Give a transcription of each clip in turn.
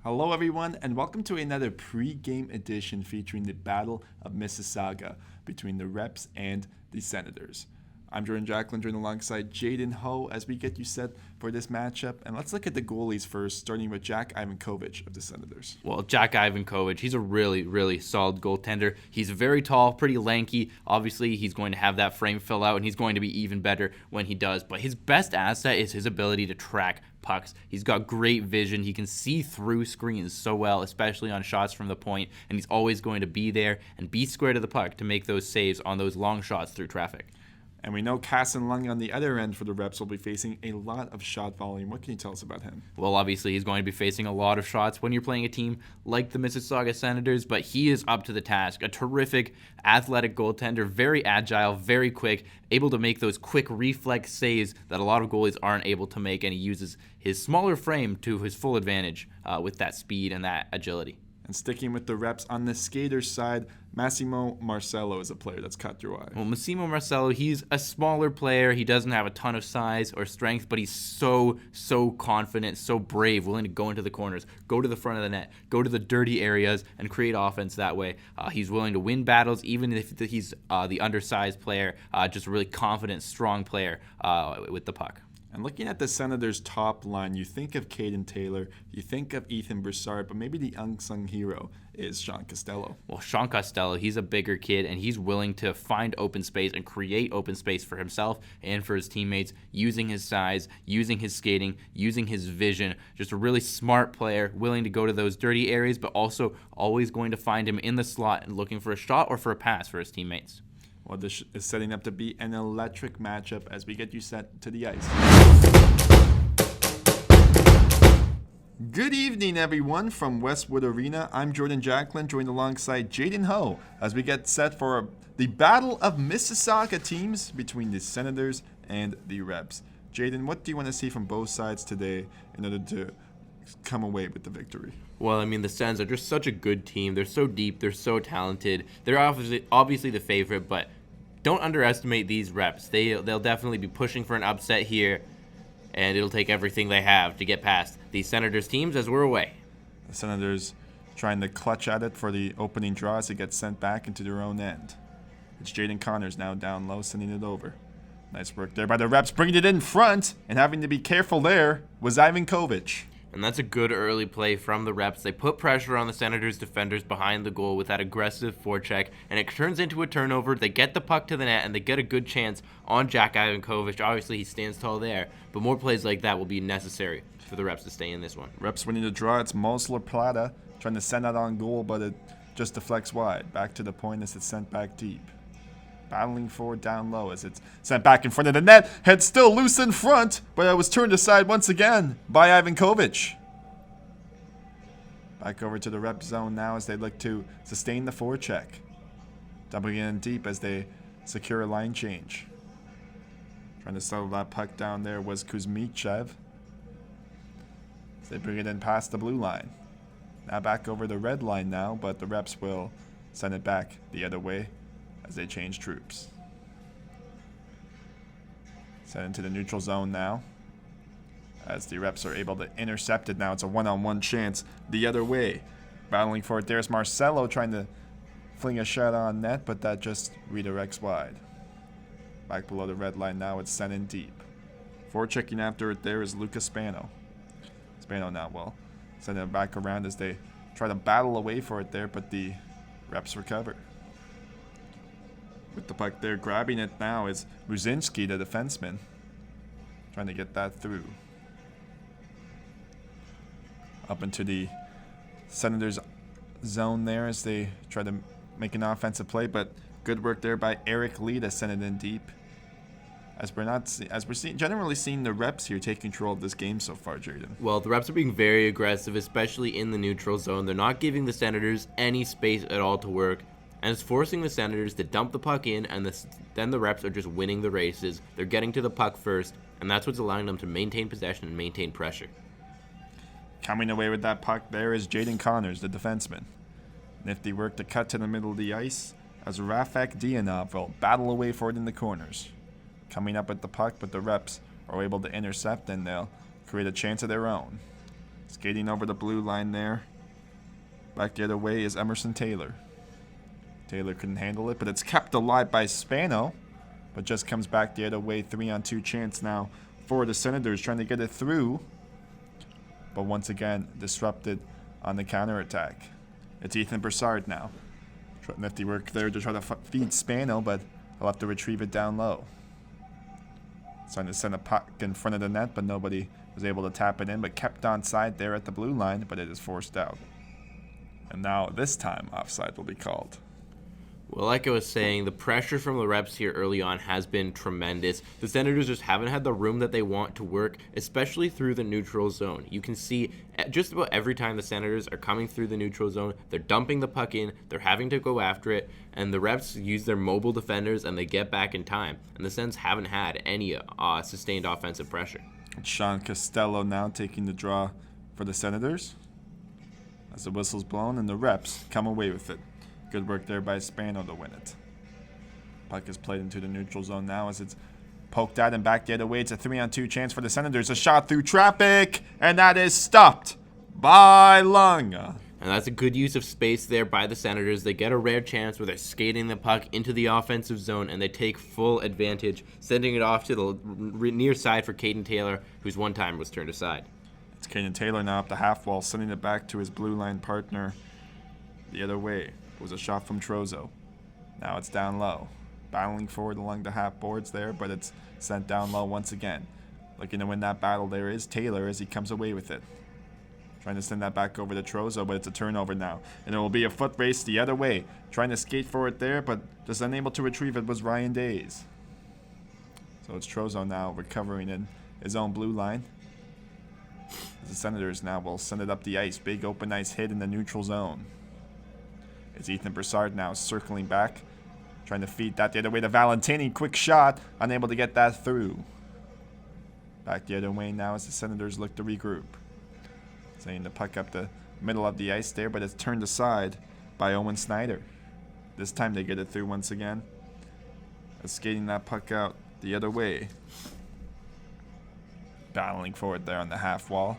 Hello everyone and welcome to another pre-game edition featuring the Battle of Mississauga between the Reps and the Senators. I'm Jordan Jacklin, joined alongside Jaden Ho as we get you set for this matchup. And let's look at the goalies first, starting with Jack Ivankovic of the Senators. Well, Jack Ivankovic, he's a really solid goaltender. He's very tall, pretty lanky. Obviously, he's going to have that frame fill out, and he's going to be even better when he does. But his best asset is his ability to track pucks. He's got great vision. He can see through screens so well, especially on shots from the point, and he's always going to be there and be square to the puck to make those saves on those long shots through traffic. And we know Casson Lung on the other end for the Reps will be facing a lot of shot volume. What can you tell us about him? Well, obviously, he's going to be facing a lot of shots when you're playing a team like the Mississauga Senators, but he is up to the task. A terrific, athletic goaltender, very agile, very quick, able to make those quick reflex saves that a lot of goalies aren't able to make, and he uses his smaller frame to his full advantage with that speed and that agility. And sticking with the Reps on the skaters side, Massimo Marcello is a player that's caught your eye. Well, Massimo Marcello, he's a smaller player. He doesn't have a ton of size or strength, but he's so confident, so brave, willing to go into the corners, go to the front of the net, go to the dirty areas, and create offense that way. He's willing to win battles, even if he's the undersized player, just a really confident, strong player with the puck. And looking at the Senators' top line, you think of Caden Taylor, you think of Ethan Broussard, but maybe the unsung hero is Sean Costello. Well, Sean Costello, he's a bigger kid, and he's willing to find open space and create open space for himself and for his teammates, using his size, using his skating, using his vision. Just a really smart player, willing to go to those dirty areas, but also always going to find him in the slot and looking for a shot or for a pass for his teammates. Well, this is setting up to be an electric matchup as we get you set to the ice. Good evening, everyone, from Westwood Arena. I'm Jordan Jacklin, joined alongside Jaden Ho as we get set for the Battle of Mississauga teams between the Senators and the Reps. Jaden, what do you want to see from both sides today in order to come away with the victory? Well, I mean, the Sens are just such a good team. They're so deep. They're so talented. They're obviously the favorite, but don't underestimate these Reps. They'll definitely be pushing for an upset here, and it'll take everything they have to get past these Senators teams as we're away. The Senators trying to clutch at it for the opening draw as it gets sent back into their own end. It's Jaden Connors now down low, sending it over. Nice work there by the Reps, bringing it in front, and having to be careful there was Ivankovic. And that's a good early play from the Reps. They put pressure on the Senators' defenders behind the goal with that aggressive forecheck, and it turns into a turnover. They get the puck to the net, and they get a good chance on Jack Ivankovic. Obviously, he stands tall there, but more plays like that will be necessary for the Reps to stay in this one. Reps winning the draw. It's Mosler Plata trying to send out on goal, but it just deflects wide. Back to the point as it's sent back deep. Battling forward down low as it's sent back in front of the net. Head still loose in front, but it was turned aside once again by Ivankovic. Back over to the Rep zone now as they look to sustain the forecheck. Dumping in deep as they secure a line change. Trying to settle that puck down there was Kuzmichev. As they bring it in past the blue line. Now back over the red line now, but the Reps will send it back the other way as they change troops. Sent into the neutral zone now. As the Reps are able to intercept it now. It's a one-on-one chance the other way. Battling for it, there's Marcello trying to fling a shot on net, but that just redirects wide. Back below the red line now, it's sent in deep. Forechecking after it there is Lucas Spano. Spano now will send it back around as they try to battle away for it there, but the Reps recover. With the puck there, grabbing it now is Ruzinski, the defenseman. Trying to get that through. Up into the Senators zone there as they try to make an offensive play, but good work there by Eric Lee to send it in deep. As we're generally seeing the Reps here take control of this game so far, Jaden. Well, the Reps are being very aggressive, especially in the neutral zone. They're not giving the Senators any space at all to work, and it's forcing the Senators to dump the puck in, and then the Reps are just winning the races. They're getting to the puck first, and that's what's allowing them to maintain possession and maintain pressure. Coming away with that puck there is Jaden Connors, the defenseman. Nifty work to cut to the middle of the ice as Rafak Dianov will battle away for it in the corners. Coming up with the puck, but the Reps are able to intercept and they'll create a chance of their own. Skating over the blue line there. Back the other way is Emerson Taylor. Taylor couldn't handle it, but it's kept alive by Spano. But just comes back the other way. 3-on-2 chance now for the Senators, trying to get it through. But once again, disrupted on the counterattack. It's Ethan Broussard now. Nifty work there to try to feed Spano, but he'll have to retrieve it down low. Trying to send a puck in front of the net, but nobody was able to tap it in, but kept onside there at the blue line, but it is forced out. And now, this time, offside will be called. Well, like I was saying, the pressure from the reps here early on has been tremendous. The Senators just haven't had the room that they want to work, especially through the neutral zone. You can see just about every time the Senators are coming through the neutral zone, they're dumping the puck in, they're having to go after it, and the reps use their mobile defenders and they get back in time. And the Sens haven't had any sustained offensive pressure. It's Sean Costello now taking the draw for the Senators. As the whistle's blown and the reps come away with it. Good work there by Spano to win it. Puck is played into the neutral zone now as it's poked out and back the other way. It's a 3-on-2 chance for the Senators. A shot through traffic, and that is stopped by Lung. And that's a good use of space there by the Senators. They get a rare chance where they're skating the puck into the offensive zone, and they take full advantage, sending it off to the near side for Caden Taylor, whose one time was turned aside. It's Caden Taylor now up the half wall, sending it back to his blue line partner the other way. It was a shot from Trozo. Now it's down low. Battling forward along the half boards there, but it's sent down low once again. Looking to win that battle there is Taylor as he comes away with it. Trying to send that back over to Trozo, but it's a turnover now. And it will be a foot race the other way. Trying to skate for it there, but just unable to retrieve it was Ryan Days. So it's Trozo now recovering in his own blue line. As the Senators now will send it up the ice. Big open ice hit in the neutral zone. It's Ethan Broussard now circling back. Trying to feed that the other way to Valentini. Quick shot. Unable to get that through. Back the other way now as the Senators look to regroup. Sending the puck up the middle of the ice there, but it's turned aside by Owen Snyder. This time they get it through once again. Skating that puck out the other way. Battling forward there on the half wall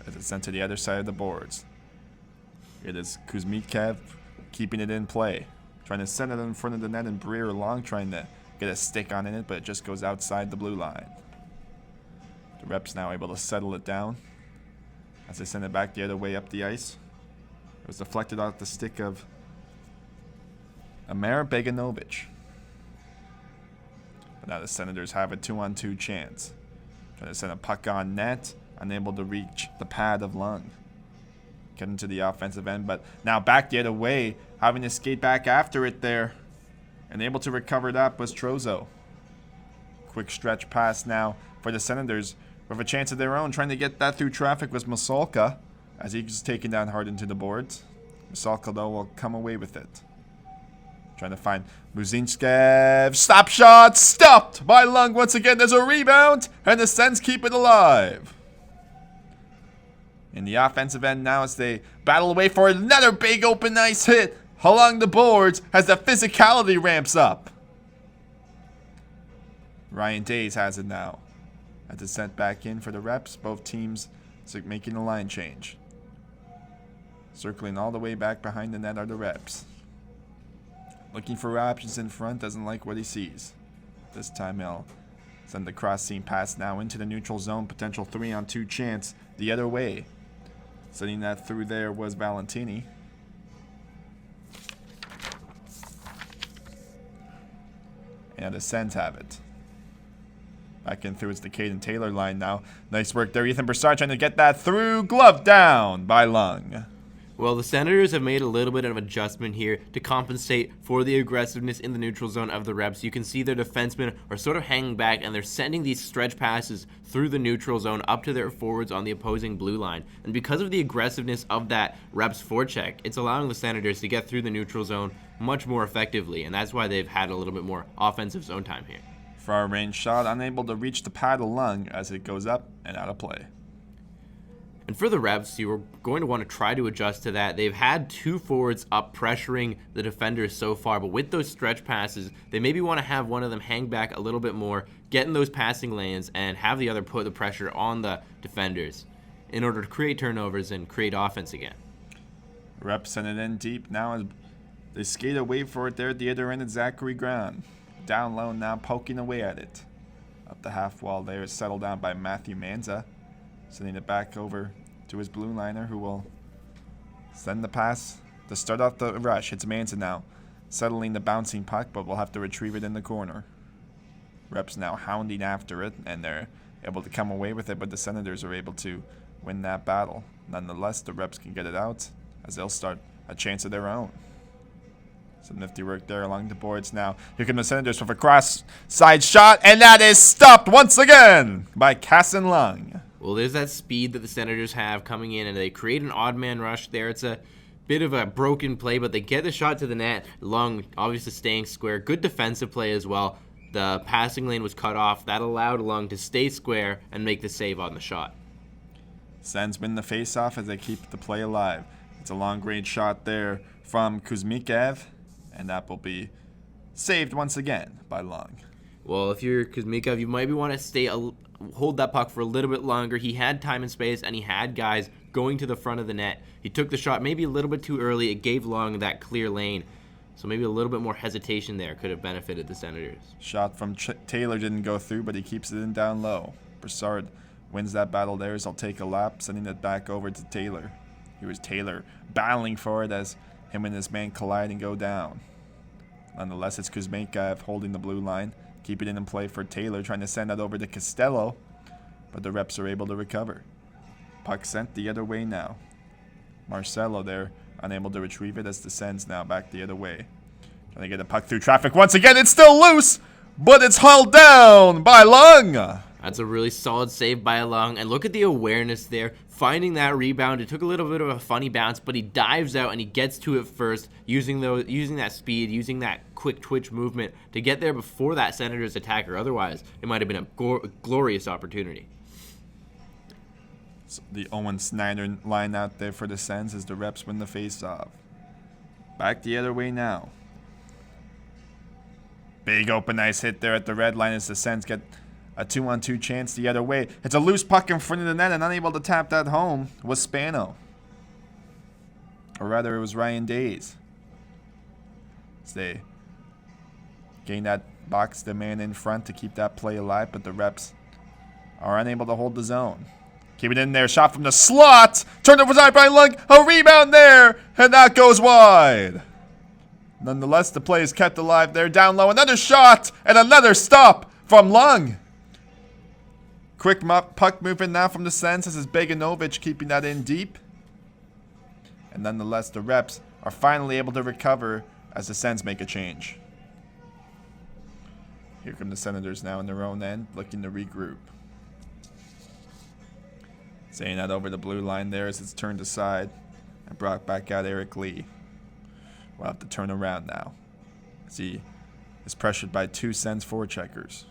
as it's sent to the other side of the boards. It is Kuzmitkev keeping it in play. Trying to send it in front of the net and Breer along, trying to get a stick on it, but it just goes outside the blue line. The reps now able to settle it down as they send it back the other way up the ice. It was deflected off the stick of Amir Beganovic. But now the Senators have a 2-on-2 chance. Trying to send a puck on net, unable to reach the pad of Lung. Getting to the offensive end, but now back the other way, having to skate back after it there. And able to recover that was Trozo. Quick stretch pass now for the Senators with a chance of their own. Trying to get that through traffic was Masalka as he's taken down hard into the boards. Masalka, though, will come away with it. Trying to find Muzinchev. Stop shot! Stopped by Lung once again. There's a rebound, and the Sens keep it alive. In the offensive end now as they battle away for another big open ice hit along the boards as the physicality ramps up. Ryan Days has it now. As it's sent back in for the reps, both teams making a line change. Circling all the way back behind the net are the reps. Looking for options in front, doesn't like what he sees. This time he'll send the cross seam pass now into the neutral zone. Potential 3-on-2 chance the other way. Sending that through there was Valentini. And the Sens have it. Back in through, it's the Caden Taylor line now. Nice work there, Ethan Broussard trying to get that through. Glove down by Lung. Well, the Senators have made a little bit of adjustment here to compensate for the aggressiveness in the neutral zone of the reps. You can see their defensemen are sort of hanging back, and they're sending these stretch passes through the neutral zone up to their forwards on the opposing blue line. And because of the aggressiveness of that reps forecheck, it's allowing the Senators to get through the neutral zone much more effectively, and that's why they've had a little bit more offensive zone time here. Far range shot, unable to reach the pad of Lung as it goes up and out of play. And for the reps, you are going to want to try to adjust to that. They've had two forwards up pressuring the defenders so far, but with those stretch passes, they maybe want to have one of them hang back a little bit more, get in those passing lanes, and have the other put the pressure on the defenders. in order to create turnovers and create offense again. Reps send it in deep now as they skate away for it there at the other end. It's Zachary Graham. Down low now, poking away at it. Up the half wall there is settled down by Matthew Manza. Sending it back over to his blue liner, who will send the pass to start off the rush. It's Manza now, settling the bouncing puck, but will have to retrieve it in the corner. Reps now hounding after it, and they're able to come away with it, but the Senators are able to win that battle. Nonetheless, the Reps can get it out as they'll start a chance of their own. Some nifty work there along the boards now. Here come the Senators with a cross-side shot, and that is stopped once again by Casson Lung. Well, there's that speed that the Senators have coming in, and they create an odd man rush there. It's a bit of a broken play, but they get the shot to the net. Lung obviously staying square. Good defensive play as well. The passing lane was cut off. That allowed Lung to stay square and make the save on the shot. Sens win the face-off as they keep the play alive. It's a long-range shot there from Kuzmikev, and that will be saved once again by Lung. Well, if you're Kuzmikov, you might want to hold that puck for a little bit longer. He had time and space, and he had guys going to the front of the net. He took the shot maybe a little bit too early. It gave Lung that clear lane. So maybe a little bit more hesitation there could have benefited the Senators. Shot from Taylor didn't go through, but he keeps it in down low. Broussard wins that battle there as he'll take a lap, sending it back over to Taylor. Here was Taylor battling for it as him and his man collide and go down. Nonetheless, it's Kuzmenkaev holding the blue line, keeping it in play for Taylor, trying to send that over to Costello, but the Reps are able to recover. Puck sent the other way now. Marcelo there, unable to retrieve it as the Sens now back the other way. Trying to get a puck through traffic once again. It's still loose, but it's held down by Lung. That's a really solid save by Lung, and look at the awareness there. Finding that rebound, it took a little bit of a funny bounce, but he dives out and he gets to it first, using that speed, using that quick twitch movement to get there before that Senators attacker. Otherwise, it might have been a glorious opportunity. So the Owen Snyder line out there for the Sens as the Reps win the face-off. Back the other way now. Big open ice hit there at the red line as the Sens get a 2-on-2 chance the other way. It's a loose puck in front of the net, and unable to tap that home was Spano. Or rather, it was Ryan Days. As they gain that box, the man in front to keep that play alive, but the Reps are unable to hold the zone. Keep it in there, shot from the slot. Turned over by Lung, a rebound there, and that goes wide. Nonetheless, the play is kept alive there, down low. Another shot, and another stop from Lung. Quick puck movement now from the Sens. This is Beganovic keeping that in deep. And nonetheless, the Reps are finally able to recover as the Sens make a change. Here come the Senators now in their own end, looking to regroup. Saying that over the blue line there as it's turned aside and brought back out Eric Lee. We'll have to turn around now as he is pressured by two Sens forecheckers.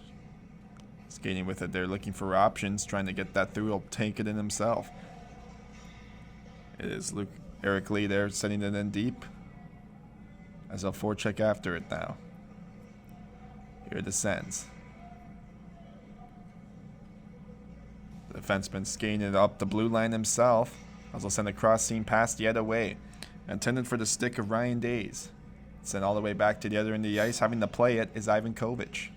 Skating with it, they're looking for options, trying to get that through. He'll take it in himself. It is Eric Lee there, setting it in deep as they'll forecheck after it now. Here are the Sens. The defenseman skating it up the blue line himself as he'll send a cross-seam pass the other way. Intended for the stick of Ryan Days. Sent all the way back to the other end of the ice. Having to play it is Ivan Kovic.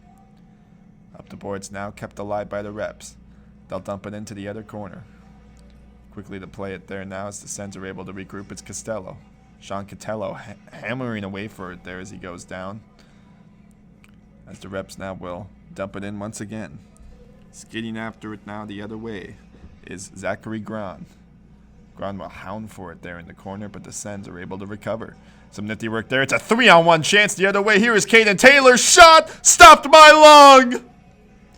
Up the boards now, kept alive by the Reps. They'll dump it into the other corner. Quickly to play it there now as the Sens are able to regroup. It's Costello. Sean Costello hammering away for it there as he goes down. As the Reps now will dump it in once again. Skidding after it now the other way is Zachary Graham. Graham will hound for it there in the corner, but the Sens are able to recover. Some nifty work there. It's a 3-on-1 chance the other way. Here is Caden Taylor. Shot stopped by Lung.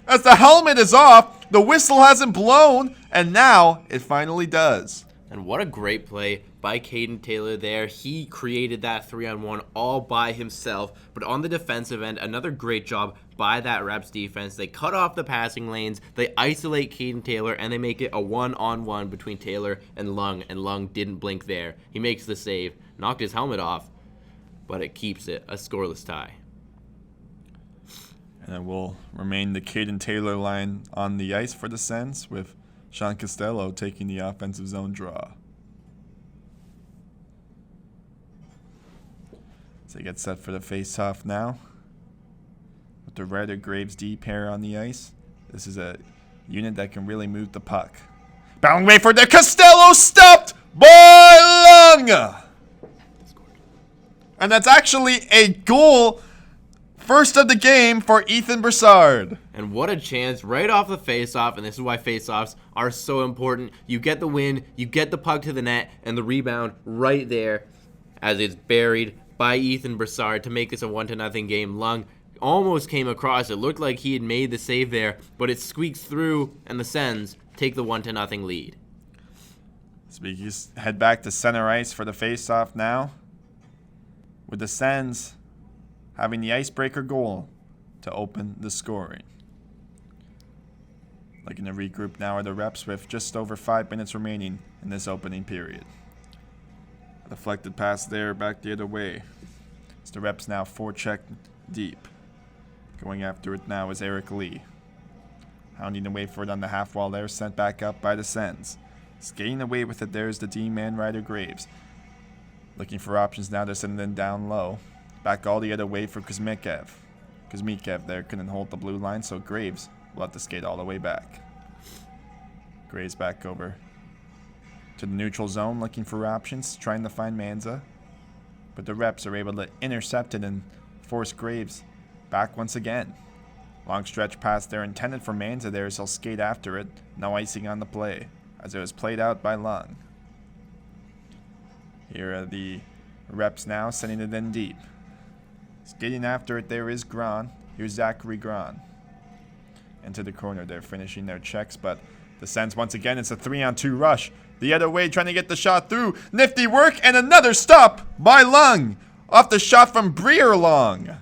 As the helmet is off, the whistle hasn't blown, and now it finally does. And what a great play by Caden Taylor there. He created that 3-on-1 all by himself. But on the defensive end, another great job by that Reps defense. They cut off the passing lanes, they isolate Caden Taylor, and they make it a 1-on-1 between Taylor and Lung didn't blink there. He makes the save, knocked his helmet off, but it keeps it a scoreless tie. And it will remain the Caden Taylor line on the ice for the Sens with Sean Costello taking the offensive zone draw. So they get set for the face-off now. With the Ryder Graves D pair on the ice. This is a unit that can really move the puck. Battling away for the Costello, stopped by Lung! And that's actually a goal, first of the game for Ethan Broussard. And what a chance right off the face-off, and this is why face-offs are so important. You get the win, you get the puck to the net, and the rebound right there as it's buried by Ethan Broussard to make this a 1-0 game. Lung almost came across. It looked like he had made the save there, but it squeaks through, and the Sens take the 1-0 lead. So we just head back to center ice for the face-off now, with the Sens having the icebreaker goal to open the scoring. Looking to regroup now are the Reps with just over 5 minutes remaining in this opening period. A deflected pass there, back the other way. It's the Reps now forecheck deep. Going after it now is Eric Lee. Hounding away for it on the half wall there, sent back up by the Sens. Skating away with it, there's the D-man Ryder Graves. Looking for options now, they're sending it down low. Back all the other way for Kuzmikev. Kuzmikev there couldn't hold the blue line, so Graves will have to skate all the way back. Graves back over to the neutral zone, looking for options, trying to find Manza. But the Reps are able to intercept it and force Graves back once again. Long stretch pass there intended for Manza there, so he'll skate after it. No icing on the play, as it was played out by Lung. Here are the Reps now, sending it in deep. Skating after it there is Gran. Here's Zachary Gran. Into the corner, they're finishing their checks, but the Sens once again, it's a 3-on-2 rush. The other way, trying to get the shot through. Nifty work, and another stop by Lung. Off the shot from Breerlong.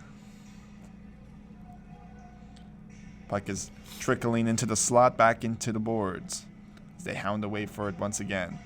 Puck is trickling into the slot, back into the boards. As they hound away for it once again.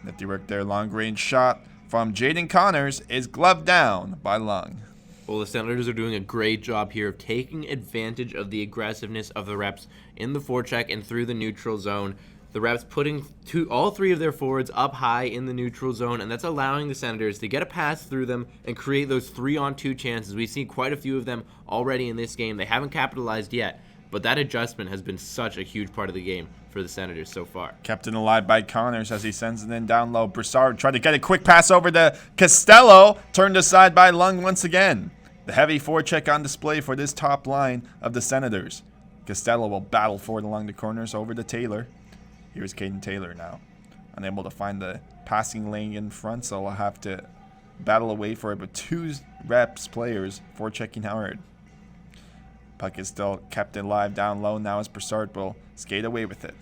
Nifty work there, long range shot from Jaden Connors is gloved down by Lung. Well, the Senators are doing a great job here of taking advantage of the aggressiveness of the Reps in the forecheck and through the neutral zone. The Reps putting all three of their forwards up high in the neutral zone, and that's allowing the Senators to get a pass through them and create those 3-on-2 chances. We've seen quite a few of them already in this game. They haven't capitalized yet, but that adjustment has been such a huge part of the game for the Senators so far. Kept in alive by Connors as he sends it in down low. Broussard tried to get a quick pass over to Costello, turned aside by Lung once again. The heavy forecheck on display for this top line of the Senators. Costello will battle forward along the corners over to Taylor. Here's Caden Taylor now. Unable to find the passing lane in front, so we'll have to battle away for it. But two Reps players forechecking hard. Puck is still kept alive down low now as Broussard will skate away with it.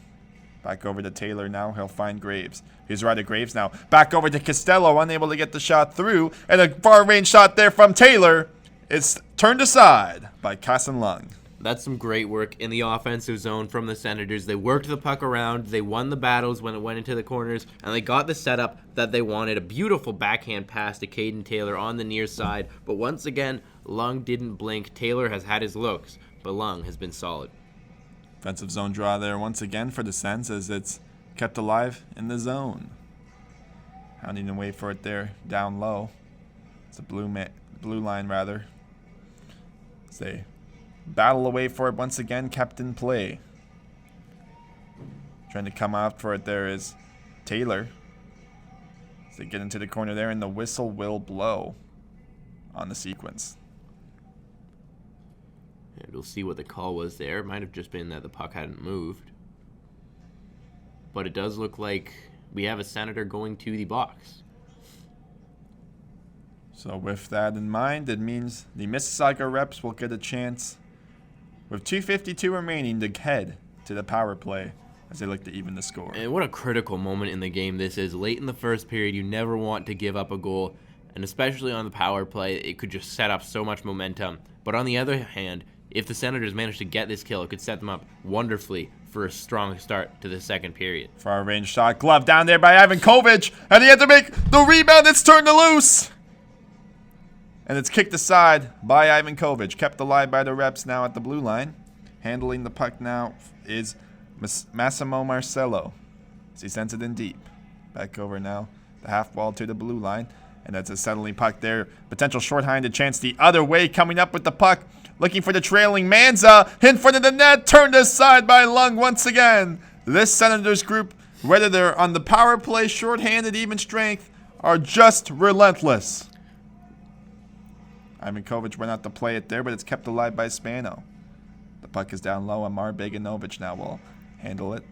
Back over to Taylor now. He'll find Graves. Here's Ryder Graves now. Back over to Costello, unable to get the shot through. And a far-range shot there from Taylor. It's turned aside by Kassan Lung. That's some great work in the offensive zone from the Senators. They worked the puck around, they won the battles when it went into the corners, and they got the setup that they wanted. A beautiful backhand pass to Caden Taylor on the near side. But once again, Lung didn't blink. Taylor has had his looks, but Lung has been solid. Offensive zone draw there once again for the Sens as it's kept alive in the zone. Hounding away for it there down low. It's a blue line rather. As they battle away for it once again, kept in play. Trying to come out for it there is Taylor. As they get into the corner there, and the whistle will blow on the sequence. And we'll see what the call was there. It might have just been that the puck hadn't moved. But it does look like we have a Senator going to the box. So with that in mind, it means the Mississauga Reps will get a chance with 2:52 remaining to head to the power play as they look to even the score. And what a critical moment in the game this is. Late in the first period, you never want to give up a goal. And especially on the power play, it could just set up so much momentum. But on the other hand, if the Senators manage to get this kill, it could set them up wonderfully for a strong start to the second period. Far range shot, glove down there by Ivan Kovic, and he had to make the rebound. It's turned loose. And it's kicked aside by Ivan Kovic. Kept alive by the Reps now at the blue line. Handling the puck now is Massimo Marcello, as he sends it in deep. Back over now, the half ball to the blue line. And that's a settling puck there. Potential short-handed chance the other way, coming up with the puck. Looking for the trailing Manza. In front of the net, turned aside by Lung once again. This Senators group, whether they're on the power play, short-handed, even strength, are just relentless. Ivan Kovic went out to play it there, but it's kept alive by Spano. The puck is down low, and Mar Beganovic now will handle it.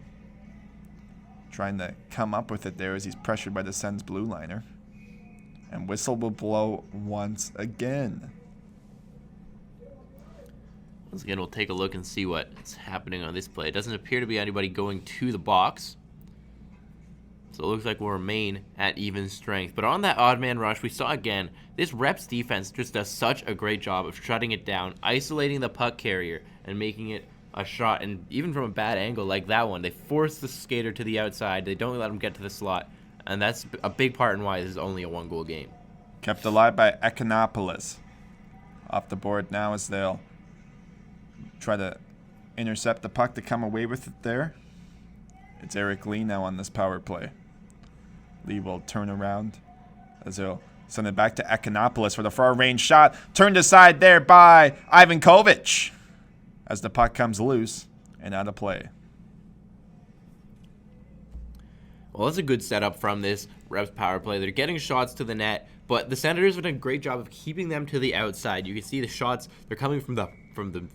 Trying to come up with it there as he's pressured by the Sens blue liner. And whistle will blow once again. Once again, we'll take a look and see what's happening on this play. It doesn't appear to be anybody going to the box. So it looks like we'll remain at even strength. But on that odd man rush, we saw again, this Reps defense just does such a great job of shutting it down, isolating the puck carrier, and making it a shot. And even from a bad angle like that one, they force the skater to the outside. They don't let him get to the slot. And that's a big part in why this is only a one-goal game. Kept alive by Ekonopoulos. Off the board now as they'll try to intercept the puck to come away with it there. It's Eric Lee now on this power play. Lee will turn around as they'll send it back to Ekonopoulos for the far-range shot. Turned aside there by Ivan Kovic as the puck comes loose and out of play. Well, that's a good setup from this Reps power play. They're getting shots to the net, but the Senators have done a great job of keeping them to the outside. You can see the shots, they're coming from the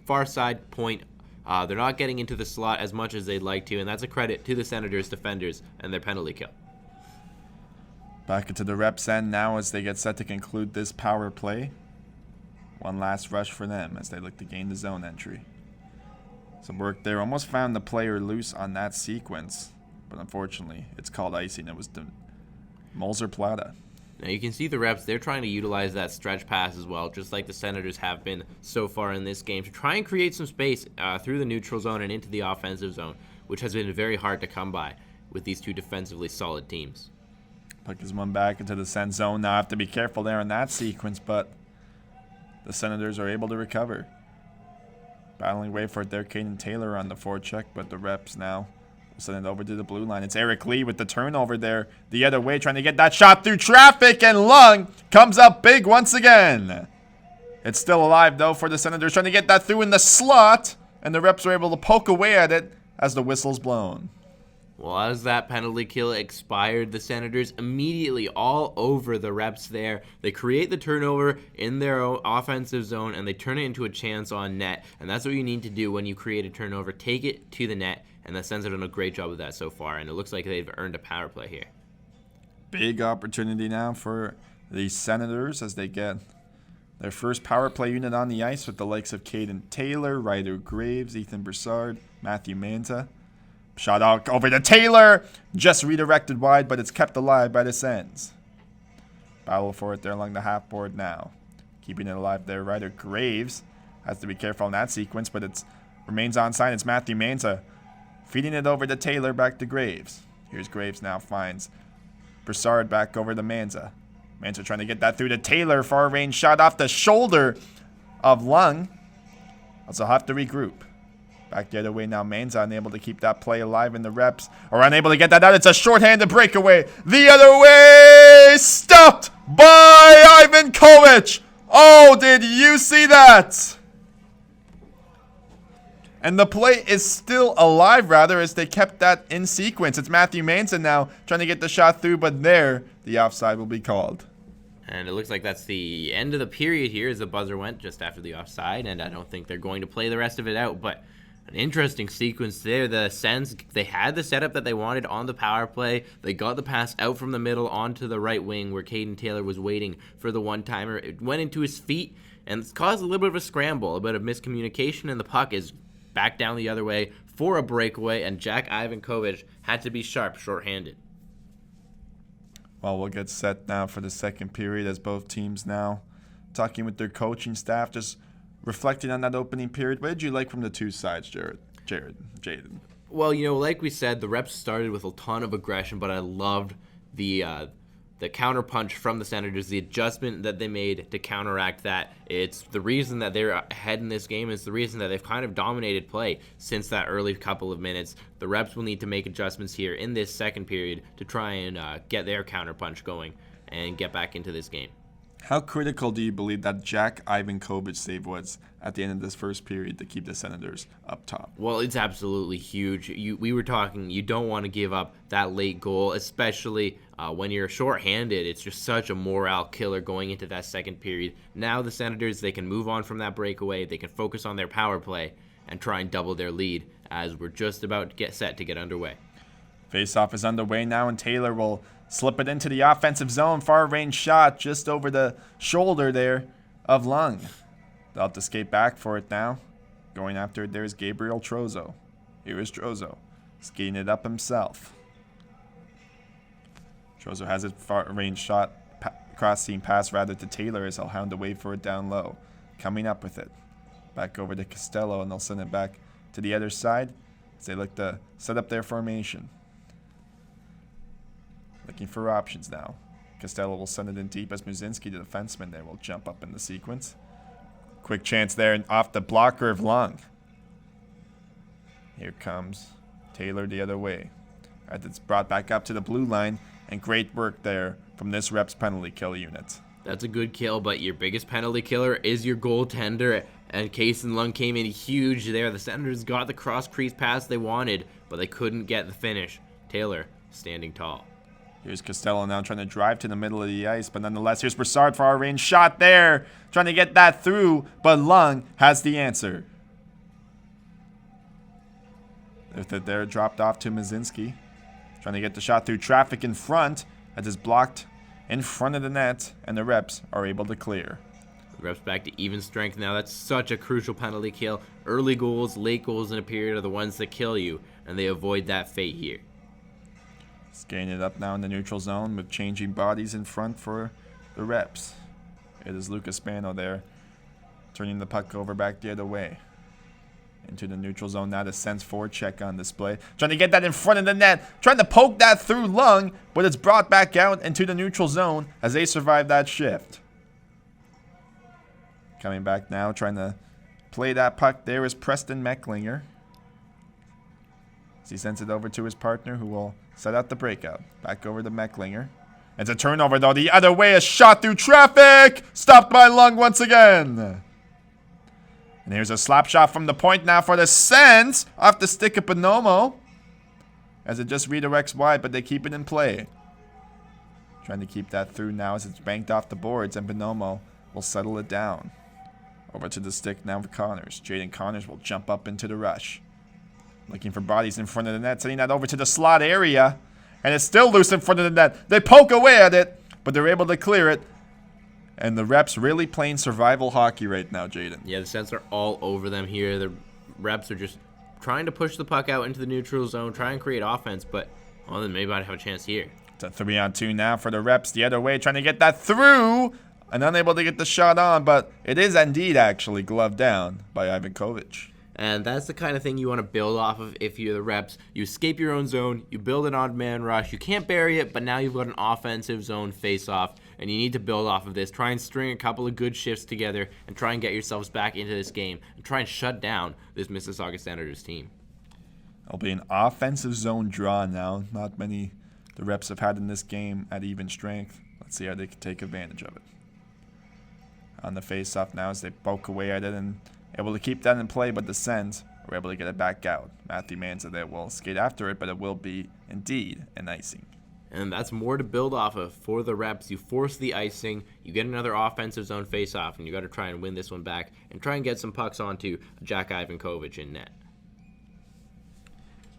far side point. They're not getting into the slot as much as they'd like to, and that's a credit to the Senators defenders and their penalty kill. Back into the Reps end now as they get set to conclude this power play. One last rush for them as they look to gain the zone entry. Some work there. Almost found the player loose on that sequence. But unfortunately, it's called icing. It was the Molzer Plata. Now you can see the Reps, they're trying to utilize that stretch pass as well, just like the Senators have been so far in this game, to try and create some space through the neutral zone and into the offensive zone, which has been very hard to come by with these two defensively solid teams. Puck is one back into the Sen zone. Now have to be careful there in that sequence, but the Senators are able to recover. Battling away for it there, Caden Taylor on the forecheck, but the Reps now send it over to the blue line. It's Eric Lee with the turnover there. The other way, trying to get that shot through traffic, and Lung comes up big once again. It's still alive, though, for the Senators, trying to get that through in the slot, and the Reps are able to poke away at it as the whistle's blown. Well, as that penalty kill expired, the Senators immediately all over the Reps there. They create the turnover in their own offensive zone, and they turn it into a chance on net. And that's what you need to do when you create a turnover. Take it to the net, and the Sens have done a great job of that so far, and it looks like they've earned a power play here. Big opportunity now for the Senators as they get their first power play unit on the ice with the likes of Caden Taylor, Ryder Graves, Ethan Broussard, Matthew Manta. Shot out over to Taylor. Just redirected wide, but it's kept alive by the Sens. Battle for it there along the half board now. Keeping it alive there, Ryder Graves. Has to be careful in that sequence, but it remains on side. It's Matthew Manta feeding it over to Taylor, back to Graves. Here's Graves now, finds Broussard back over to Manza. Manza trying to get that through to Taylor. Far range shot off the shoulder of Lung. Also have to regroup. Back the other way now. Manza unable to keep that play alive in the Reps. Or unable to get that out. It's a shorthanded breakaway. The other way. Stopped by Ivan Kovic. Oh, did you see that? And the play is still alive, rather, as they kept that in sequence. It's Matthew Manson now trying to get the shot through, but there, the offside will be called. And it looks like that's the end of the period here as the buzzer went just after the offside, and I don't think they're going to play the rest of it out, but an interesting sequence there. The Sens, they had the setup that they wanted on the power play. They got the pass out from the middle onto the right wing where Caden Taylor was waiting for the one-timer. It went into his feet, and it's caused a little bit of a scramble, a bit of miscommunication, and the puck is back down the other way for a breakaway, and Jack Ivankovic had to be sharp shorthanded. Well, we'll get set now for the second period as both teams now talking with their coaching staff, just reflecting on that opening period. What did you like from the two sides, Jaden? Well, like we said, the Reps started with a ton of aggression, but I loved the the counter punch from the Senators, the adjustment that they made to counteract that. It's the reason that they're ahead in this game. It's the reason that they've kind of dominated play since that early couple of minutes. The Reps will need to make adjustments here in this second period to try and get their counter punch going and get back into this game. How critical do you believe that Jack Ivankovic save was at the end of this first period to keep the Senators up top? Well, it's absolutely huge. We were talking, you don't want to give up that late goal, especially when you're shorthanded. It's just such a morale killer going into that second period. Now the Senators, they can move on from that breakaway. They can focus on their power play and try and double their lead as we're just about to get set to get underway. Face-off is underway now, and Taylor will slip it into the offensive zone. Far-range shot just over the shoulder there of Lung. They'll have to skate back for it now. Going after it, there's Gabriel Trozo. Here is Trozo, skating it up himself. Trozo has a far-range shot, cross-seam pass rather to Taylor as he'll hound away for it down low. Coming up with it. Back over to Costello, and they'll send it back to the other side as they look to set up their formation. Looking for options now. Costello will send it in deep as Muzinski, the defenseman there, will jump up in the sequence. Quick chance there and off the blocker of Lung. Here comes Taylor the other way. As it's brought back up to the blue line, and great work there from this Reps penalty kill unit. That's a good kill, but your biggest penalty killer is your goaltender, and Kason Lung came in huge there. The Senators got the cross-crease pass they wanted, but they couldn't get the finish. Taylor standing tall. Here's Costello now trying to drive to the middle of the ice, but nonetheless, here's Broussard for our range shot there. Trying to get that through, but Lung has the answer. They're dropped off to Muzinski. Trying to get the shot through traffic in front, as it's blocked in front of the net, and the Reps are able to clear. The Reps back to even strength now. That's such a crucial penalty kill. Early goals, late goals in a period are the ones that kill you, and they avoid that fate here. Skating it up now in the neutral zone with changing bodies in front for the Reps. It is Lucas Spano there, turning the puck over back the other way. Into the neutral zone now, the sense forward check on display. Trying to get that in front of the net, trying to poke that through Lung, but it's brought back out into the neutral zone as they survive that shift. Coming back now, trying to play that puck there is Preston Mecklinger. As he sends it over to his partner, who will set out the breakout. Back over to Mecklinger. It's a turnover, though. The other way, a shot through traffic. Stopped by Lung once again. And here's a slap shot from the point now for the Sens. Off the stick of Bonomo. As it just redirects wide, but they keep it in play. Trying to keep that through now as it's banked off the boards, and Bonomo will settle it down. Over to the stick now for Connors. Jaden Connors will jump up into the rush. Looking for bodies in front of the net, sending that over to the slot area. And it's still loose in front of the net. They poke away at it, but they're able to clear it. And the Reps really playing survival hockey right now, Jaden. Yeah, the Sens are all over them here. The Reps are just trying to push the puck out into the neutral zone, try and create offense, but, well, then maybe I'd have a chance here. It's a 3-on-2 now for the Reps the other way, trying to get that through. And unable to get the shot on, but it is indeed actually gloved down by Ivankovic. And that's the kind of thing you want to build off of if you're the Reps. You escape your own zone, you build an odd man rush. You can't bury it, but now you've got an offensive zone face-off, and you need to build off of this. Try and string a couple of good shifts together and try and get yourselves back into this game and try and shut down this Mississauga Senators team. It'll be an offensive zone draw now. Not many the Reps have had in this game at even strength. Let's see how they can take advantage of it. On the face-off now as they poke away at it and able to keep that in play, but the Sens are able to get it back out. Matthew Manza there will skate after it, but it will be indeed an icing. And that's more to build off of for the Reps. You force the icing, you get another offensive zone face-off, and you got to try and win this one back and try and get some pucks onto Jack Ivankovic in net.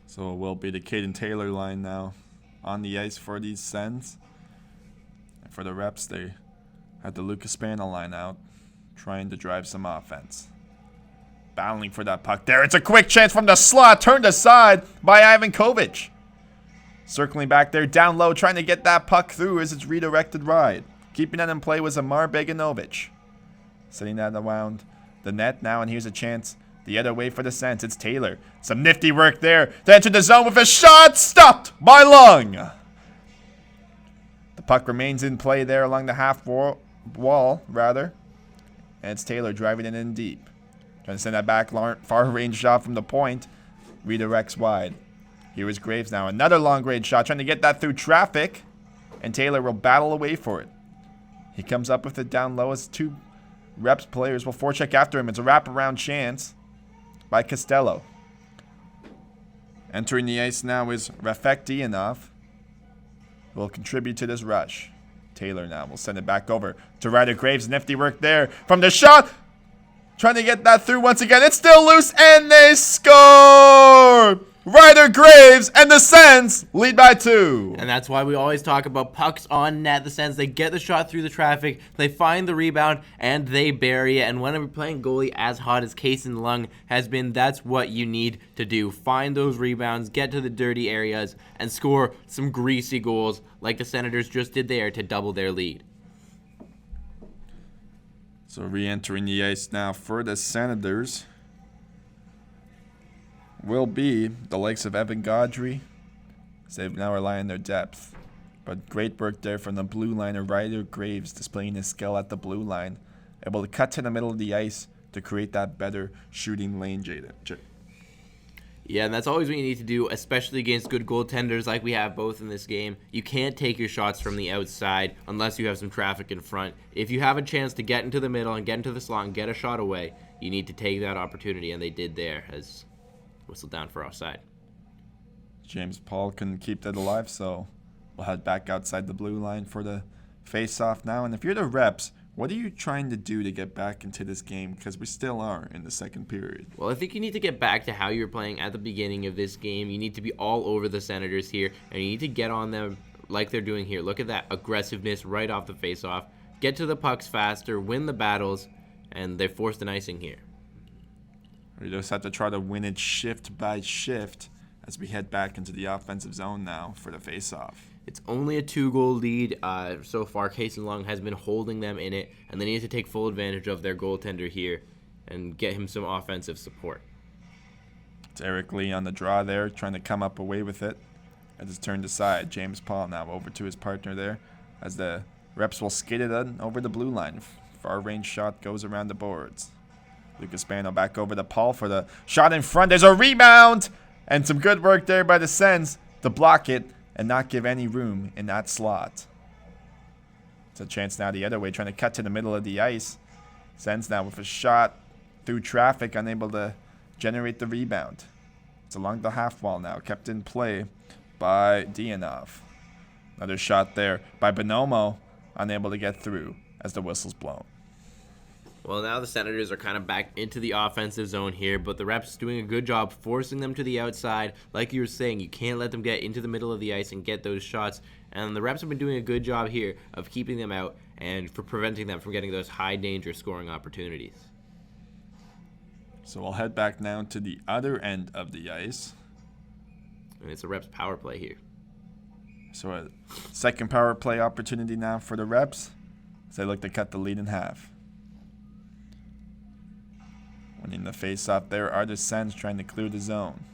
So it will be the Caden Taylor line now on the ice for these Sens. And for the Reps, they had the Lucas Spano line out, trying to drive some offense. Battling for that puck there. It's a quick chance from the slot, turned aside by Ivankovic. Circling back there, down low, trying to get that puck through as it's redirected wide. Keeping that in play was Amar Beganovic. Setting that around the net now, and here's a chance the other way for the Sens. It's Taylor. Some nifty work there to enter the zone with a shot. Stopped by Lung. The puck remains in play there along the half wall, rather. And it's Taylor driving it in deep. Trying to send that back far range shot from the point. Redirects wide. Here is Graves now. Another long range shot. Trying to get that through traffic. And Taylor will battle away for it. He comes up with it down low as two Reps players will forecheck after him. It's a wraparound chance by Costello. Entering the ice now is Rafek Dianov, who will contribute to this rush. Taylor now will send it back over to Ryder Graves. Nifty work there from the shot. Trying to get that through once again. It's still loose, and they score! Ryder Graves and the Sens lead by 2. And that's why we always talk about pucks on net. The Sens, they get the shot through the traffic, they find the rebound, and they bury it. And when we're playing goalie as hot as Case and Lung has been, that's what you need to do. Find those rebounds, get to the dirty areas, and score some greasy goals like the Senators just did there to double their lead. So re-entering the ice now for the Senators will be the likes of Evan Gaudry, as they now rely on their depth. But great work there from the blue liner, Ryder Graves, displaying his skill at the blue line, able to cut to the middle of the ice to create that better shooting lane, Jaden. Yeah, and that's always what you need to do, especially against good goaltenders like we have both in this game. You can't take your shots from the outside unless you have some traffic in front. If you have a chance to get into the middle and get into the slot and get a shot away, you need to take that opportunity, and they did there as whistle down for offside. James Paul couldn't keep that alive, so we'll head back outside the blue line for the face-off now. And if you're the Reps, what are you trying to do to get back into this game? Because we still are in the second period. Well, I think you need to get back to how you were playing at the beginning of this game. You need to be all over the Senators here, and you need to get on them like they're doing here. Look at that aggressiveness right off the face-off. Get to the pucks faster, win the battles, and they forced an icing here. We just have to try to win it shift by shift as we head back into the offensive zone now for the face-off. It's only a 2-goal lead so far. Case and Long has been holding them in it, and they need to take full advantage of their goaltender here and get him some offensive support. It's Eric Lee on the draw there, trying to come up away with it. As it's turned aside, James Paul now over to his partner there as the Reps will skate it on over the blue line. Far range shot goes around the boards. Lucas Spano back over to Paul for the shot in front. There's a rebound! And some good work there by the Sens to block it and not give any room in that slot. It's a chance now the other way, trying to cut to the middle of the ice. Sens now with a shot through traffic, unable to generate the rebound. It's along the half wall now, kept in play by Dianov. Another shot there by Bonomo, unable to get through as the whistle's blown. Well, now the Senators are kind of back into the offensive zone here, but the Reps doing a good job forcing them to the outside. Like you were saying, you can't let them get into the middle of the ice and get those shots. And the Reps have been doing a good job here of keeping them out and for preventing them from getting those high-danger scoring opportunities. So we'll head back now to the other end of the ice. And it's a Reps power play here. So a second power play opportunity now for the Reps as they look to cut the lead in half. Winning the face-off there are the Sens trying to clear the zone.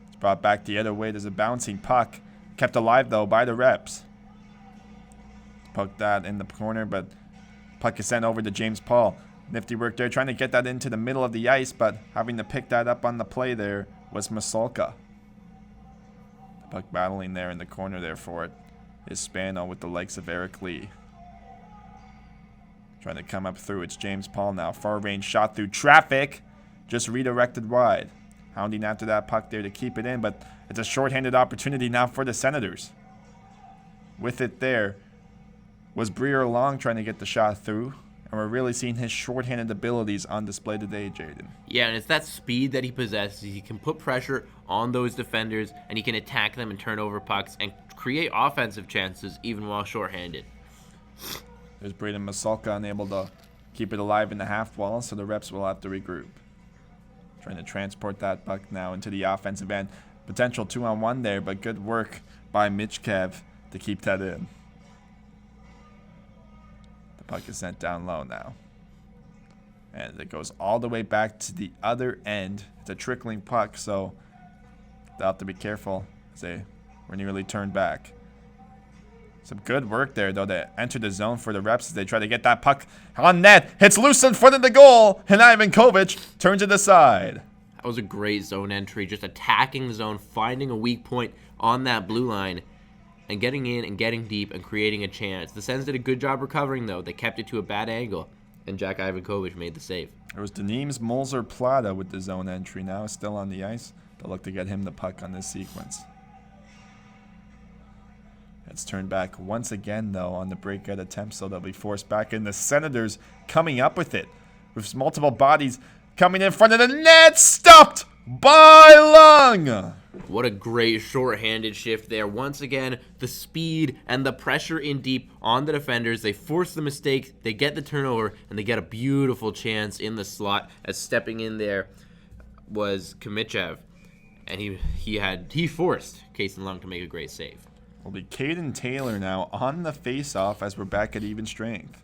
It's brought back the other way. There's a bouncing puck. Kept alive, though, by the Reps. Poked that in the corner, but puck is sent over to James Paul. Nifty work there, trying to get that into the middle of the ice, but having to pick that up on the play there was Mississauga. Puck battling there in the corner there for it is Spano with the likes of Eric Lee. Trying to come up through. It's James Paul now. Far range shot through traffic. Just redirected wide. Hounding after that puck there to keep it in, but it's a shorthanded opportunity now for the Senators. With it there was Breer Long trying to get the shot through. And we're really seeing his shorthanded abilities on display today, Jaden. Yeah, and it's that speed that he possesses. He can put pressure on those defenders, and he can attack them and turn over pucks and create offensive chances even while shorthanded. There's Braden Mississauga unable to keep it alive in the half wall, so the Reps will have to regroup. Trying to transport that puck now into the offensive end. Potential 2-on-1 there, but good work by Mitch Kev to keep that in. The puck is sent down low now. And it goes all the way back to the other end. It's a trickling puck, so they'll have to be careful as they were nearly turned back. Some good work there, though, to enter the zone for the reps as they try to get that puck on net. Hits loose in front of the goal, and Ivan Kovic turns it aside. That was a great zone entry, just attacking the zone, finding a weak point on that blue line, and getting in and getting deep and creating a chance. The Sens did a good job recovering, though. They kept it to a bad angle, and Jack Ivankovic made the save. It was Denims Molzer-Plata with the zone entry now, still on the ice. They'll look to get him the puck on this sequence. It's turned back once again, though, on the breakout attempt, so they'll be forced back in. The Senators coming up with it, with multiple bodies coming in front of the net. Stopped by Lung. What a great short-handed shift there. Once again, the speed and the pressure in deep on the defenders. They force the mistake, they get the turnover, and they get a beautiful chance in the slot. As stepping in there was Kamichev, and he forced Kason Lung to make a great save. Will be Caden Taylor now on the face-off as we're back at even strength.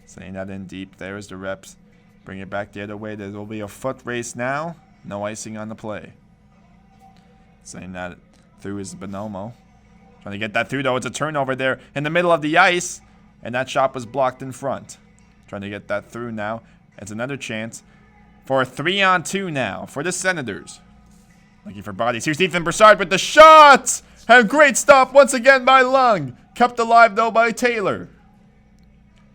Saying that in deep. There's the reps. Bring it back the other way. There will be a foot race now. No icing on the play. Saying that through is Bonomo. Trying to get that through, though. It's a turnover there in the middle of the ice. And that shot was blocked in front. Trying to get that through now. It's another chance for a 3-on-2 now for the Senators. Looking for bodies. Here's Ethan Broussard with the shot! And a great stop once again by Lung. Kept alive, though, by Taylor.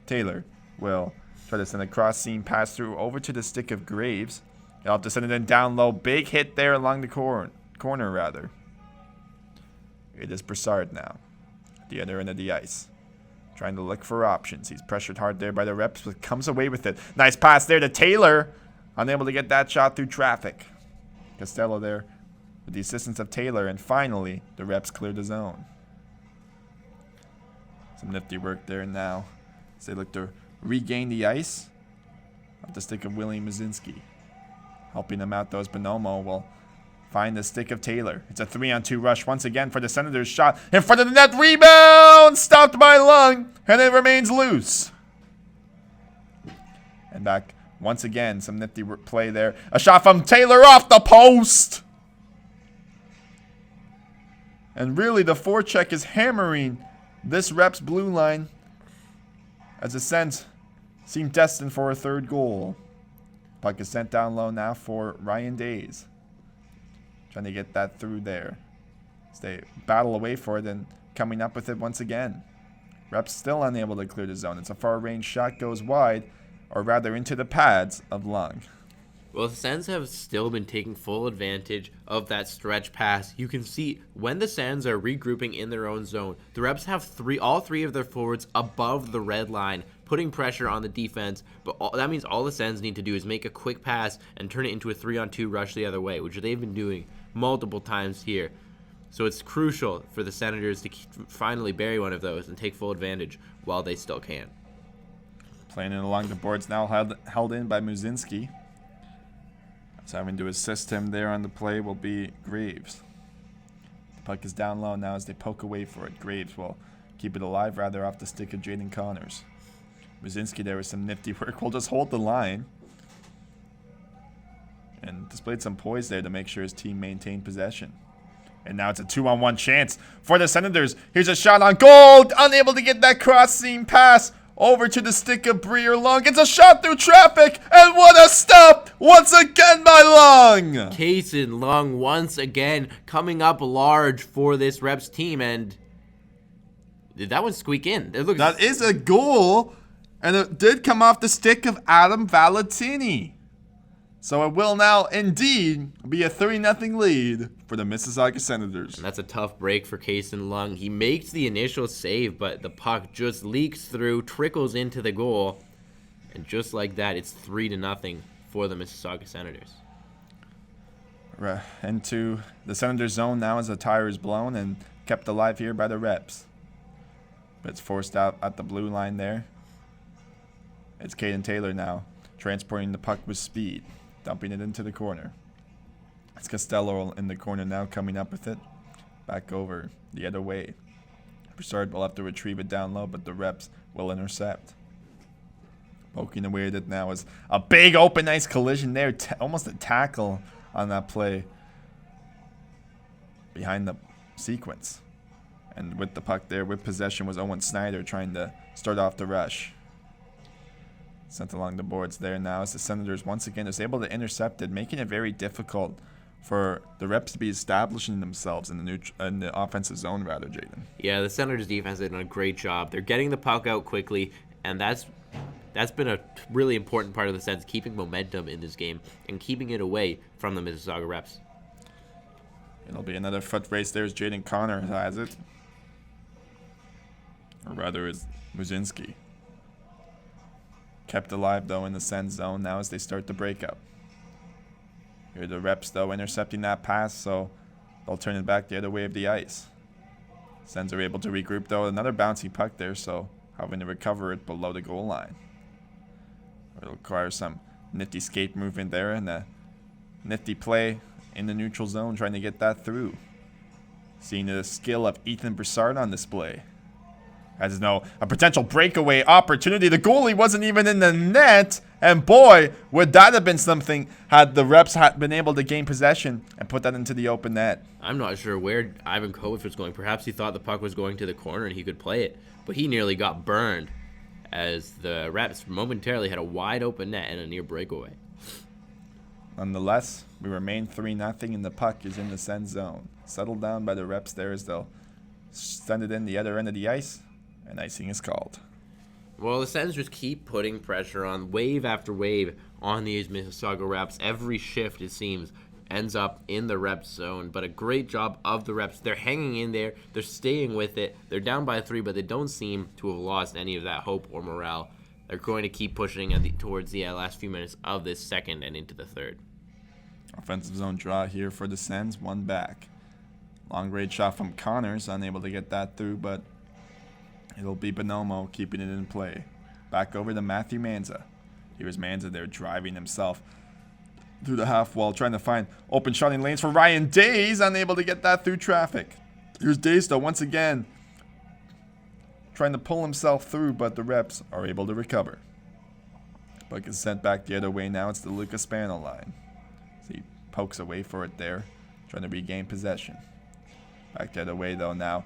Taylor will try to send a cross-seam pass through over to the stick of Graves. He'll have to send it in down low. Big hit there along the corner, rather. It is Broussard now. At the other end of the ice. Trying to look for options. He's pressured hard there by the reps, but comes away with it. Nice pass there to Taylor. Unable to get that shot through traffic. Costello there with the assistance of Taylor, and finally, the reps clear the zone. Some nifty work there now as they look to regain the ice. Off the stick of William Mazinski. Helping them out, though, as Bonomo will find the stick of Taylor. It's a 3-on-2 rush once again for the Senators. Shot in front of the net. Rebound! Stopped by Lung, and it remains loose. And back once again, some nifty play there. A shot from Taylor off the post. And really, the forecheck is hammering this Reps blue line as the Sens seem destined for a third goal. Puck is sent down low now for Ryan Days. Trying to get that through there. As they battle away for it and coming up with it once again. Reps still unable to clear the zone. It's a far-range shot, goes wide, or rather into the pads of Lung. Well, the Sens have still been taking full advantage of that stretch pass. You can see when the Sens are regrouping in their own zone, the Reps have all three of their forwards above the red line, putting pressure on the defense. But that means all the Sens need to do is make a quick pass and turn it into a 3-on-2 rush the other way, which they've been doing multiple times here. So it's crucial for the Senators to finally bury one of those and take full advantage while they still can. Playing it along the boards now, held in by Muzinski. So having to assist him there on the play will be Graves. The puck is down low now as they poke away for it. Graves will keep it alive rather off the stick of Jaden Connors. Muzinski there with some nifty work. Will just hold the line. And displayed some poise there to make sure his team maintained possession. And now it's a 2-on-1 chance for the Senators. Here's a shot on goal. Unable to get that cross-seam pass over to the stick of Breer Lung. It's a shot through traffic. And what a stop once again by Lung. Kason Lung once again coming up large for this Reps team. And did that one squeak in? That is a goal. And it did come off the stick of Adam Valentini. So it will now indeed be a 3-0 lead for the Mississauga Senators. And that's a tough break for Kason Lung. He makes the initial save, but the puck just leaks through, trickles into the goal. And just like that, it's 3-0 for the Mississauga Senators. Into the Senators zone now as the tire is blown and kept alive here by the Reps. But it's forced out at the blue line there. It's Caden Taylor now, transporting the puck with speed. Dumping it into the corner. It's Costello in the corner now, coming up with it. Back over the other way. Broussard will have to retrieve it down low, but the Reps will intercept. Poking away at it now is a big open ice collision there. Almost a tackle on that play behind the sequence. And with the puck there, with possession, was Owen Snyder trying to start off the rush. Sent along the boards there now as the Senators once again is able to intercept it, making it very difficult for the Reps to be establishing themselves in the offensive zone, rather, Jaden. Yeah, the Senators' defense has done a great job. They're getting the puck out quickly, and that's been a really important part of the Sens, keeping momentum in this game and keeping it away from the Mississauga Reps. It'll be another foot race there as Jaden Connor has it. Or rather, is Muzinski. Kept alive, though, in the Sens zone now as they start the breakup. Here are the Reps, though, intercepting that pass, so they'll turn it back the other way of the ice. Sens are able to regroup, though. Another bouncy puck there, so having to recover it below the goal line. It'll require some nifty skate movement there and a nifty play in the neutral zone, trying to get that through. Seeing the skill of Ethan Broussard on display. As no, a potential breakaway opportunity. The goalie wasn't even in the net. And boy, would that have been something had the Reps been able to gain possession and put that into the open net. I'm not sure where Ivan Kovac was going. Perhaps he thought the puck was going to the corner and he could play it. But he nearly got burned as the Reps momentarily had a wide open net and a near breakaway. Nonetheless, we remain 3-0 and the puck is in the Sens zone. Settled down by the Reps there as they'll send it in the other end of the ice. And icing is called. Well, the Sens just keep putting pressure on wave after wave on these Mississauga Reps. Every shift, it seems, ends up in the Reps zone. But a great job of the Reps. They're hanging in there. They're staying with it. They're down by 3, but they don't seem to have lost any of that hope or morale. They're going to keep pushing towards the last few minutes of this second and into the third. Offensive zone draw here for the Sens. One back. Long range shot from Connors. Unable to get that through, but it'll be Bonomo keeping it in play. Back over to Matthew Manza. Here's Manza there driving himself through the half wall, trying to find open shotting lanes for Ryan Days. Unable to get that through traffic. Here's Days, though, once again trying to pull himself through, but the Reps are able to recover. Puck is sent back the other way now. It's the Lucas Spano line. So he pokes away for it there, trying to regain possession. Back the other way, though, now.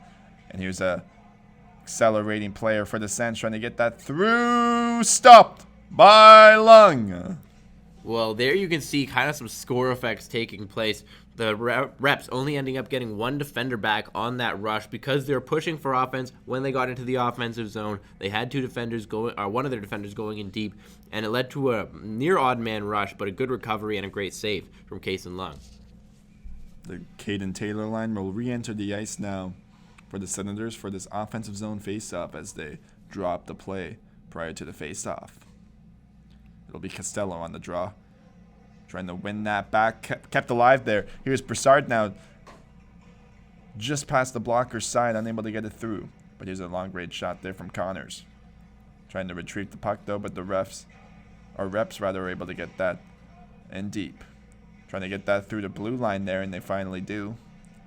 And here's a accelerating player for the Sens, trying to get that through. Stopped by Lung. Well, there you can see kind of some score effects taking place. The Reps only ending up getting one defender back on that rush because they were pushing for offense when they got into the offensive zone. They had two defenders going, or one of their defenders going in deep, and it led to a near odd man rush, but a good recovery and a great save from Case and Lung. The Caden Taylor line will re-enter the ice now for the Senators for this offensive zone face-off as they drop the play prior to the face-off. It'll be Costello on the draw, trying to win that back, kept alive there. Here's Broussard now, just past the blocker's side, unable to get it through. But here's a long-range shot there from Connors. Trying to retrieve the puck, though, but the Reps are able to get that in deep. Trying to get that through the blue line there, and they finally do,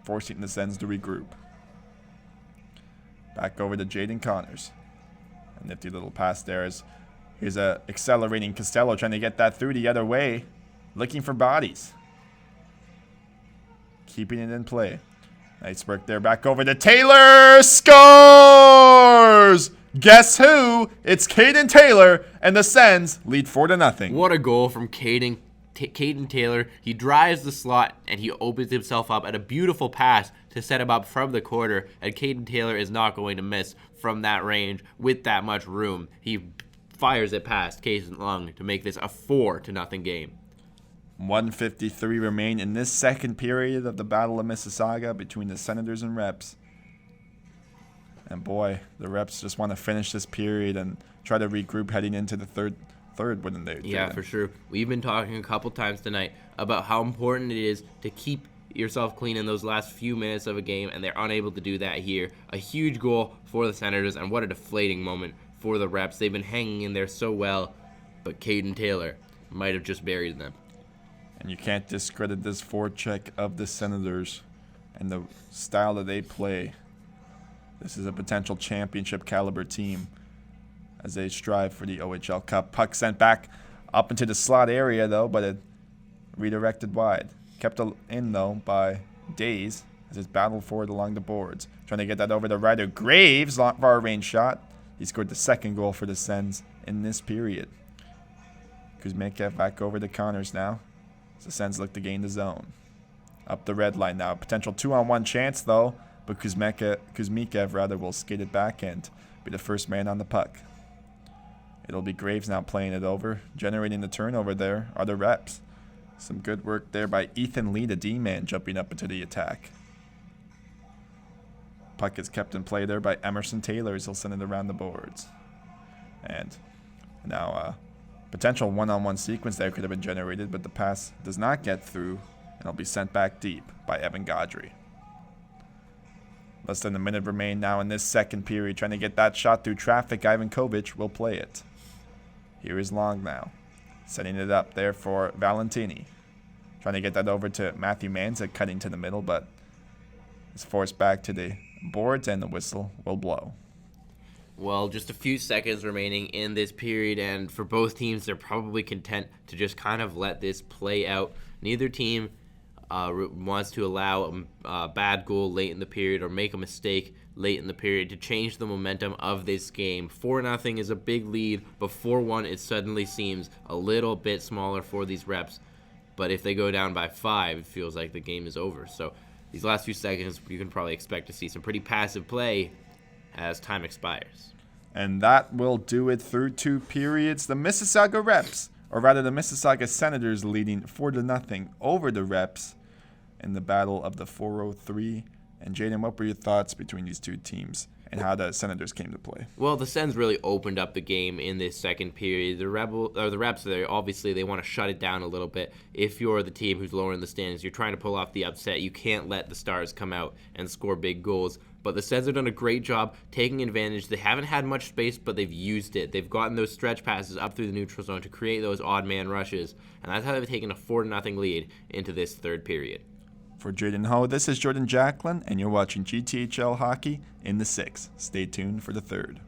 forcing the Sens to regroup. Back over to Jaden Connors. A nifty little pass there. Here's a accelerating Costello trying to get that through the other way. Looking for bodies. Keeping it in play. Nice work there. Back over to Taylor. Scores! Guess who? It's Caden Taylor, and the Sens lead 4-0. What a goal from Caden Taylor. He drives the slot and he opens himself up at a beautiful pass to set him up from the corner, and Caden Taylor is not going to miss from that range with that much room. He fires it past Case and Lung to make this a 4-0 game. 1:53 remain in this second period of the Battle of Mississauga between the Senators and Reps. And boy, the Reps just want to finish this period and try to regroup heading into the third, wouldn't they? Yeah, for sure. We've been talking a couple times tonight about how important it is to keep yourself clean in those last few minutes of a game, and they're unable to do that here. A huge goal for the Senators, and what a deflating moment for the Reps. They've been hanging in there so well, but Caden Taylor might have just buried them. And you can't discredit this forecheck of the Senators and the style that they play. This is a potential championship caliber team as they strive for the OHL Cup. Puck sent back up into the slot area, though, but it redirected wide. Kept in, though, by Days as it's battled forward along the boards. Trying to get that over to Ryder Graves. Far range shot. He scored the second goal for the Sens in this period. Kuzmikev back over to Connors now. As the Sens look to gain the zone. Up the red line now. Potential 2-on-1 chance though. But Kuzmikev will skate it back and be the first man on the puck. It'll be Graves now playing it over. Generating the turnover there are the reps. Some good work there by Ethan Lee, the D-man, jumping up into the attack. Puck is kept in play there by Emerson Taylor as he'll send it around the boards. And now potential one-on-one sequence there could have been generated, but the pass does not get through, and it'll be sent back deep by Evan Gaudry. Less than a minute remain now in this second period. Trying to get that shot through traffic. Ivan Kovic will play it. Here is Long now. Setting it up there for Valentini. Trying to get that over to Matthew Manza, cutting to the middle, but it's forced back to the boards, and the whistle will blow. Well, just a few seconds remaining in this period, and for both teams, they're probably content to just kind of let this play out. Neither team wants to allow a bad goal late in the period or make a mistake late in the period to change the momentum of this game. 4-0 is a big lead, but 4-1 it suddenly seems a little bit smaller for these reps. But if they go down by 5, it feels like the game is over. So these last few seconds, you can probably expect to see some pretty passive play as time expires. And that will do it through 2 periods. The Mississauga Reps, or rather the Mississauga Senators, leading 4-0 over the Reps in the battle of the 403. And Jaden, what were your thoughts between these two teams and how the Senators came to play? Well, the Sens really opened up the game in this second period. The Reps, obviously they want to shut it down a little bit. If you're the team who's lower in the standings, you're trying to pull off the upset. You can't let the Stars come out and score big goals. But the Sens have done a great job taking advantage. They haven't had much space, but they've used it. They've gotten those stretch passes up through the neutral zone to create those odd man rushes. And that's how they've taken a 4-0 lead into this third period. For Jaden Ho, this is Jordan Jacklin, and you're watching GTHL Hockey in the 6th. Stay tuned for the third.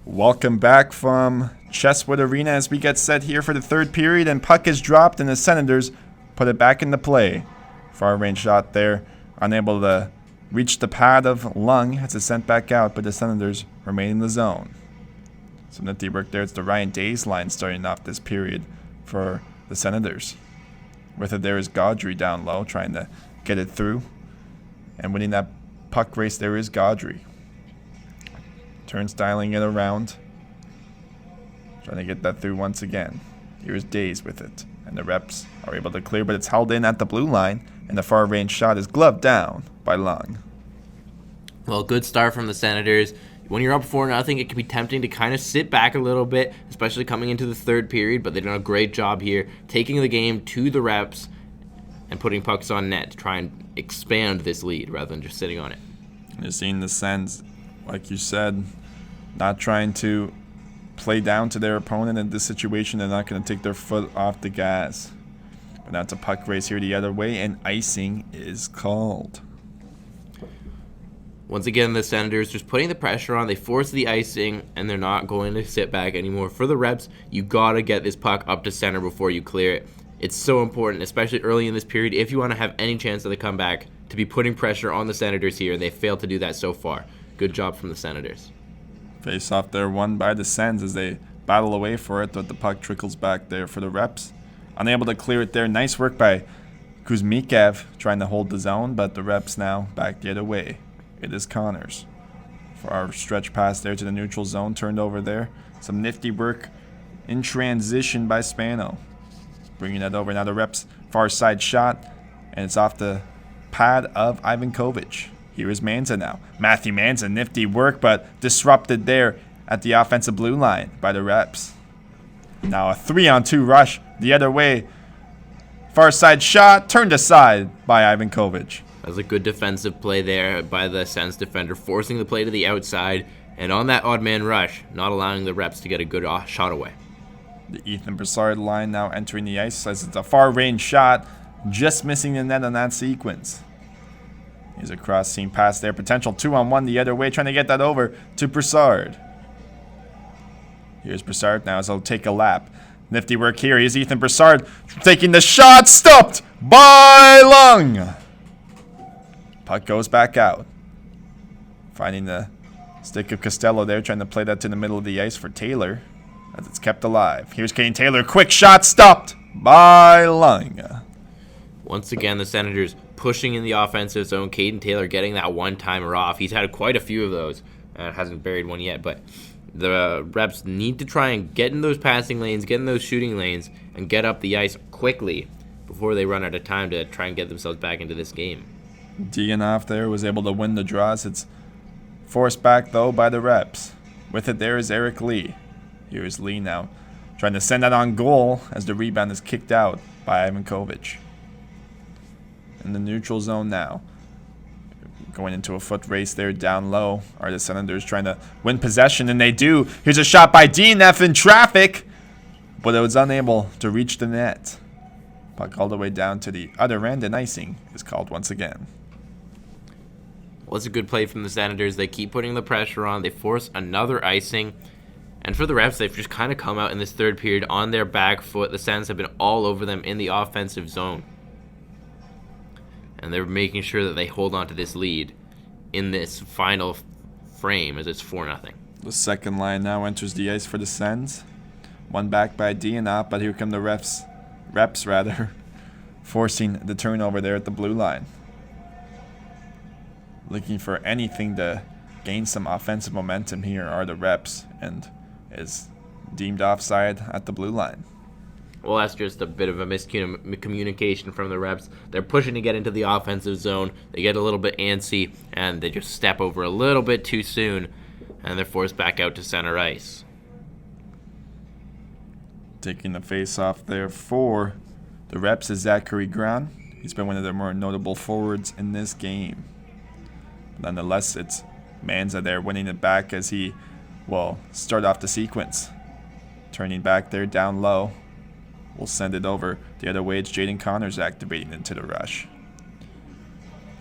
Welcome back from Chesswood Arena as we get set here for the third period, and puck is dropped, and the Senators put it back into play. Far range shot there, unable to reach the pad of Lung as it's sent back out, but the Senators remain in the zone. Some nifty work there. It's the Ryan Days line starting off this period for the Senators. With it there is Gaudry down low, trying to get it through. And winning that puck race there is Gaudry. Turnstiling it around. Trying to get that through once again. Here's Days with it. And the Reps are able to clear, but it's held in at the blue line. And the far range shot is gloved down by Lung. Well, good start from the Senators. When you're up 4-0, it can be tempting to kind of sit back a little bit, especially coming into the third period, but they've done a great job here, taking the game to the Reps and putting pucks on net to try and expand this lead rather than just sitting on it. You're seeing the Sens, like you said, not trying to play down to their opponent in this situation. They're not going to take their foot off the gas. But now it's a puck race here the other way, and icing is called. Once again, the Senators just putting the pressure on. They force the icing, and they're not going to sit back anymore. For the Reps, you got to get this puck up to center before you clear it. It's so important, especially early in this period, if you want to have any chance of the comeback, to be putting pressure on the Senators here, and they failed to do that so far. Good job from the Senators. Face off there won by the Sens as they battle away for it, but the puck trickles back there for the Reps. Unable to clear it there. Nice work by Kuzmikev trying to hold the zone, but the Reps now back the other way. It is Connors for our stretch pass there to the neutral zone, turned over there. Some nifty work in transition by Spano. Bringing that over now, the Reps far side shot, and it's off the pad of Ivan Kovic. Here is Manza now. Matthew Manza, nifty work, but disrupted there at the offensive blue line by the Reps. Now a 3-on-2 rush the other way. Far side shot, turned aside by Ivan Kovic. That was a good defensive play there by the Sens defender, forcing the play to the outside, and on that odd man rush, not allowing the Reps to get a good shot away. The Ethan Broussard line now entering the ice as it's a far range shot, just missing the net on that sequence. Here's a cross seam pass there, potential 2-on-1 the other way, trying to get that over to Broussard. Here's Broussard now as he'll take a lap. Nifty work here. Here's Ethan Broussard taking the shot, stopped by Lung. Puck goes back out. Finding the stick of Costello there, trying to play that to the middle of the ice for Taylor, as it's kept alive. Here's Caden Taylor. Quick shot stopped by Lung. Once again, the Senators pushing in the offensive zone. Caden Taylor getting that one-timer off. He's had quite a few of those. Hasn't buried one yet, but the Reps need to try and get in those passing lanes, get in those shooting lanes, and get up the ice quickly before they run out of time to try and get themselves back into this game. Dianoff there was able to win the draws. It's forced back, though, by the Reps. With it there is Eric Lee. Here is Lee now, trying to send that on goal as the rebound is kicked out by Ivan Kovic. In the neutral zone now. Going into a foot race there down low are the Senators trying to win possession, and they do. Here's a shot by DNF in traffic, but it was unable to reach the net. Puck all the way down to the other end, and icing is called once again. Well, it's a good play from the Senators. They keep putting the pressure on. They force another icing. And for the Reps, they've just kind of come out in this third period on their back foot. The Sens have been all over them in the offensive zone. And they're making sure that they hold on to this lead in this final frame as it's 4-0. The second line now enters the ice for the Sens. One back by Dianop, but here come the Reps, forcing the turnover there at the blue line. Looking for anything to gain some offensive momentum here are the Reps, and is deemed offside at the blue line. Well, that's just a bit of a miscommunication from the Reps. They're pushing to get into the offensive zone. They get a little bit antsy, and they just step over a little bit too soon, and they're forced back out to center ice. Taking the face-off there for the Reps is Zachary Grant. He's been one of their more notable forwards in this game. Nonetheless, it's Manza there winning it back as he will start off the sequence. Turning back there down low. We'll send it over the other way. It's Jaden Connors activating into the rush.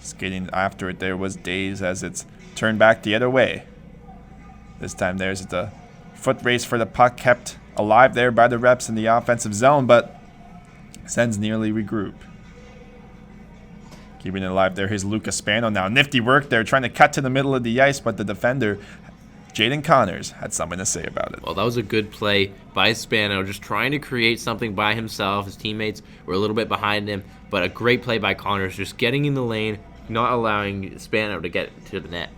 Skating after it there was Days as it's turned back the other way. This time there's the foot race for the puck, kept alive there by the Reps in the offensive zone, but Sens nearly regroup. Keeping it alive there, here's Lucas Spano now. Nifty work there, trying to cut to the middle of the ice, but the defender, Jaden Connors, had something to say about it. Well, that was a good play by Spano, just trying to create something by himself. His teammates were a little bit behind him, but a great play by Connors, just getting in the lane, not allowing Spano to get to the net.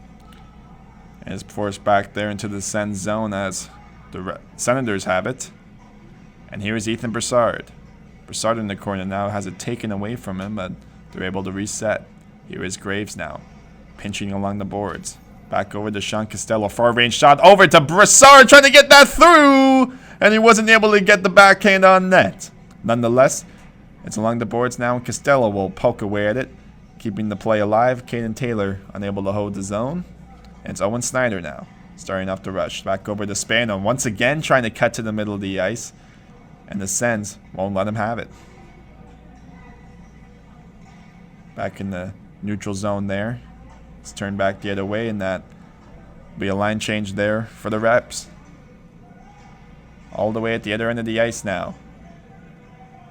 And it's forced back there into the Sens zone as the Senators have it. And here's Ethan Broussard. Broussard in the corner now has it taken away from him, but they're able to reset. Here is Graves now, pinching along the boards. Back over to Sean Costello. Far range shot over to Broussard, trying to get that through. And he wasn't able to get the backhand on net. Nonetheless, it's along the boards now, and Costello will poke away at it, keeping the play alive. Caden Taylor unable to hold the zone. And it's Owen Snyder now, starting off the rush. Back over to Spano, once again trying to cut to the middle of the ice. And the Sens won't let him have it. Back in the neutral zone there. It's turned back the other way, and that will be a line change there for the Reps. All the way at the other end of the ice now.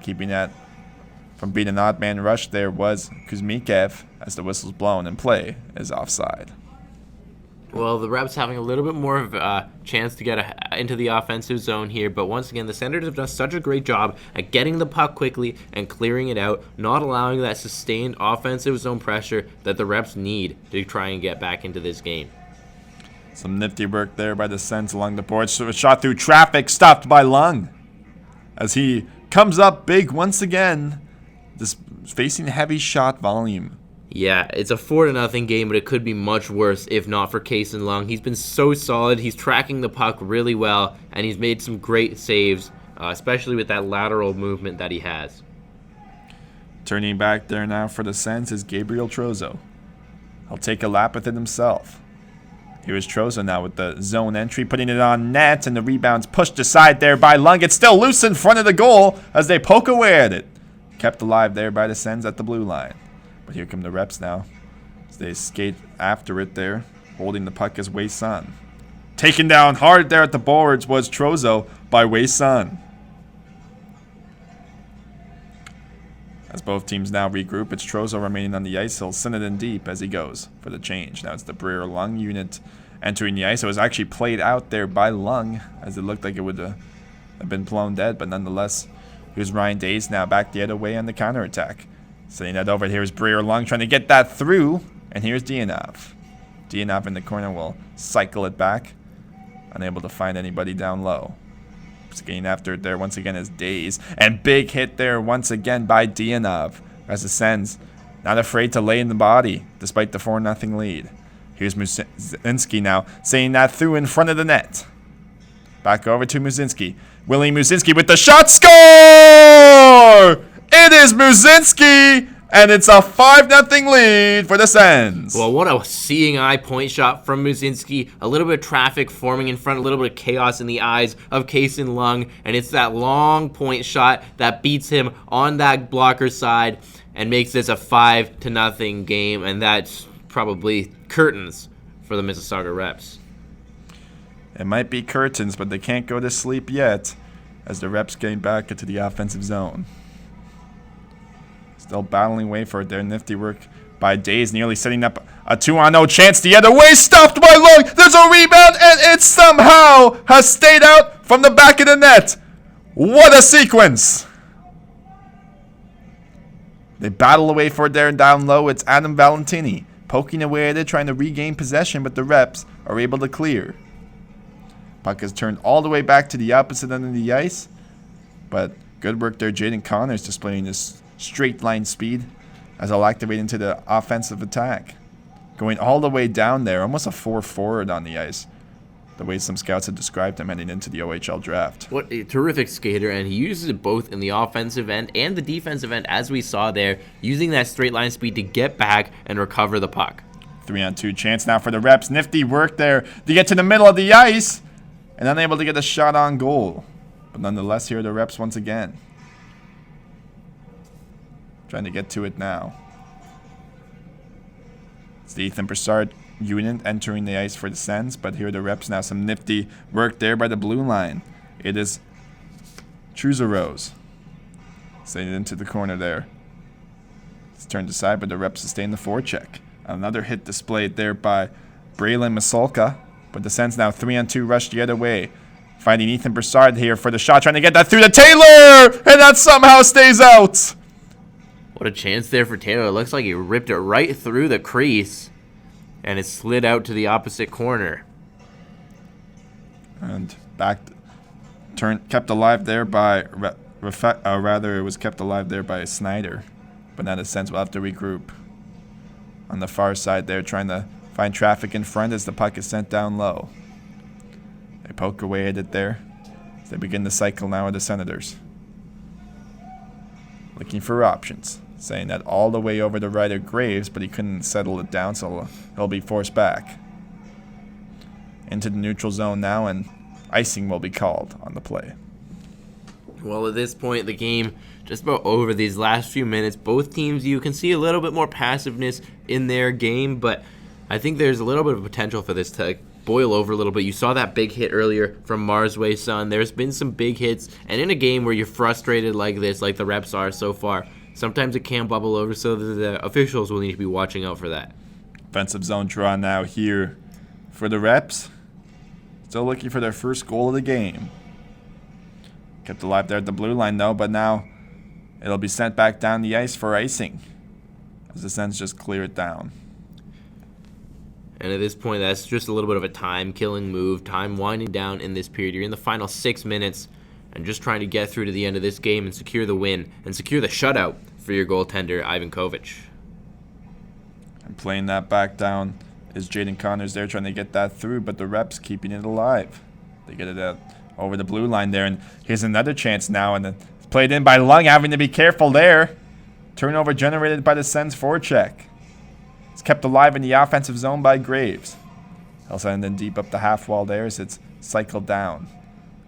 Keeping that from being an odd man rush there was Kuzmikev as the whistle's blown and play is offside. Well, the Reps having a little bit more of a chance to get into the offensive zone here, but once again, the Senators have done such a great job at getting the puck quickly and clearing it out, not allowing that sustained offensive zone pressure that the Reps need to try and get back into this game. Some nifty work there by the Sens along the boards. So a shot through traffic, stopped by Lung as he comes up big once again, just facing heavy shot volume. Yeah, it's a 4-0 game, but it could be much worse if not for Kason Lung. He's been so solid. He's tracking the puck really well, and he's made some great saves, especially with that lateral movement that he has. Turning back there now for the Sens is Gabriel Trozo. He'll take a lap with it himself. Here's Trozo now with the zone entry, putting it on net, and the rebound's pushed aside there by Lung. It's still loose in front of the goal as they poke away at it. Kept alive there by the Sens at the blue line. But here come the Reps now as they skate after it there, holding the puck as Wei Sun. Taken down hard there at the boards was Trozo by Wei Sun. As both teams now regroup, it's Trozo remaining on the ice. He'll send it in deep as he goes for the change. Now it's the Breer-Lung unit entering the ice. It was actually played out there by Lung, as it looked like it would have been blown dead, but nonetheless, here's Ryan Days now back the other way on the counterattack. Sending that over. Here's Breer-Lung trying to get that through, and here's Dianov. Dianov in the corner will cycle it back, unable to find anybody down low. Getting after it there once again is Days, and big hit there once again by Dianov as the Sens not afraid to lay in the body despite the 4-0 lead. Here's Muzinski now saying that through in front of the net. Back over to Muzinski. Willie Muzinski with the shot. Score! It is Muzinski, and it's a 5-0 lead for the Sens. Well, what a seeing eye point shot from Muzinski. A little bit of traffic forming in front, a little bit of chaos in the eyes of Kason Lung, and it's that long point shot that beats him on that blocker side and makes this a 5-0 game, and that's probably curtains for the Mississauga Reps. It might be curtains, but they can't go to sleep yet as the Reps getting back into the offensive zone. Still battling away for it there. Nifty work by Days, nearly setting up a 2-on-0 chance the other way. Stopped by Lung. There's a rebound, and it somehow has stayed out from the back of the net. What a sequence. They battle away for it there and down low. It's Adam Valentini poking away at it, trying to regain possession, but the Reps are able to clear. Puck is turned all the way back to the opposite end of the ice, but good work there. Jaden Connors displaying this straight line speed as I'll activate into the offensive attack. Going all the way down there, almost a 4-forward on the ice, the way some scouts had described him heading into the OHL draft. What a terrific skater, and he uses it both in the offensive end and the defensive end, as we saw there, using that straight line speed to get back and recover the puck. 3-on-2 chance now for the Reps. Nifty work there to get to the middle of the ice and unable to get a shot on goal. But nonetheless, here are the Reps once again. Trying to get to it now. It's the Ethan Broussard unit entering the ice for the Sens, but here are the Reps now. Some nifty work there by the blue line. It is Truzereau sending it into the corner there. It's turned aside, but the Reps sustain the forecheck. Another hit displayed there by Braylon Masolka, but the Sens now 3-on-2 rush the other way. Finding Ethan Broussard here for the shot, trying to get that through to Taylor, and that somehow stays out. What a chance there for Taylor. It looks like he ripped it right through the crease, and it slid out to the opposite corner. And back, kept alive there by, rather it was kept alive there by Snyder. But now the Sens will have to regroup. On the far side there, trying to find traffic in front as the puck is sent down low. They poke away at it there as they begin the cycle now of the Senators. Looking for options. Saying that all the way over to Ryder Graves, but he couldn't settle it down, so he'll be forced back into the neutral zone now, and icing will be called on the play. Well, at this point, the game just about over these last few minutes. Both teams, you can see a little bit more passiveness in their game, but I think there's a little bit of potential for this to boil over a little bit. You saw that big hit earlier from Marsway Sun. There's been some big hits, and in a game where you're frustrated like this, like the Reps are so far, sometimes it can bubble over, so the officials will need to be watching out for that. Offensive zone draw now here for the Reps. Still looking for their first goal of the game. Kept alive there at the blue line though, but now it'll be sent back down the ice for icing as the Sens just clear it down. And at this point, that's just a little bit of a time-killing move, time winding down in this period. You're in the final 6 minutes and just trying to get through to the end of this game and secure the win and secure the shutout for your goaltender, Ivan Kovic. And playing that back down is Jaden Connors there trying to get that through, but the Reps keeping it alive. They get it out over the blue line there, and here's another chance now, and it's played in by Lung, having to be careful there. Turnover generated by the Sens forecheck. It's kept alive in the offensive zone by Graves. He'll send it deep up the half wall there as it's cycled down.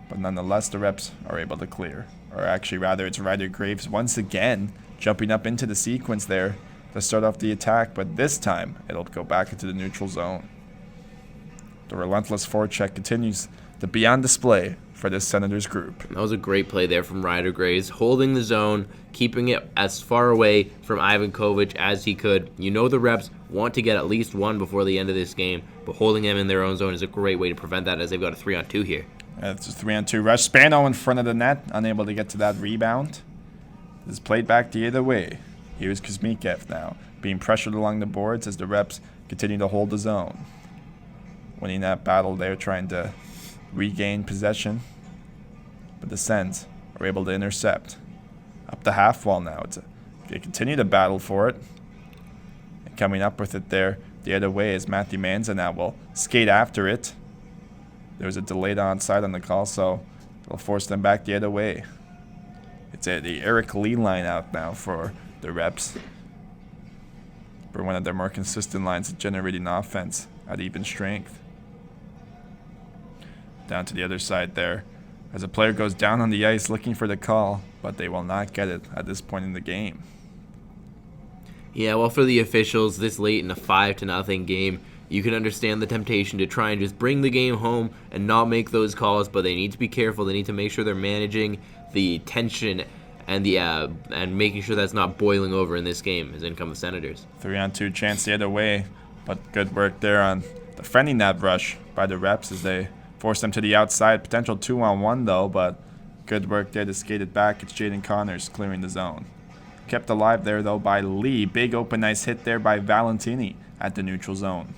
But nonetheless, the Reps are able to clear. Or actually, rather, it's Ryder Graves once again jumping up into the sequence there to start off the attack. But this time, it'll go back into the neutral zone. The relentless forecheck continues to be on display for this Senators group. That was a great play there from Ryder Graves, holding the zone, keeping it as far away from Ivan Kovic as he could. You know the reps want to get at least one before the end of this game, but holding them in their own zone is a great way to prevent that, as they've got a 3-on-2 here. It's a 3-on-2 rush. Spano in front of the net, unable to get to that rebound. This is played back the other way. Here's Kuzmikev now, being pressured along the boards as the reps continue to hold the zone. Winning that battle there, trying to regain possession. But the Sens are able to intercept. Up the half wall now. They continue to battle for it. And coming up with it there the other way is Matthew Manza now will skate after it. There was a delayed onside on the call, so it'll force them back the other way. It's the Eric Lee line out now for the reps. For one of their more consistent lines of generating offense at even strength. Down to the other side there. As a player goes down on the ice looking for the call, but they will not get it at this point in the game. Yeah, well, for the officials, this late in a 5-0 game, you can understand the temptation to try and just bring the game home and not make those calls, but they need to be careful. They need to make sure they're managing the tension and and making sure that's not boiling over in this game as in come the Senators. 3-on-2 chance the other way, but good work there on defending that rush by the reps as they force them to the outside. Potential 2-on-1 though, but good work there to skate it back. It's Jaden Connors clearing the zone. Kept alive there though by Lee. Big open ice hit there by Valentini at the neutral zone.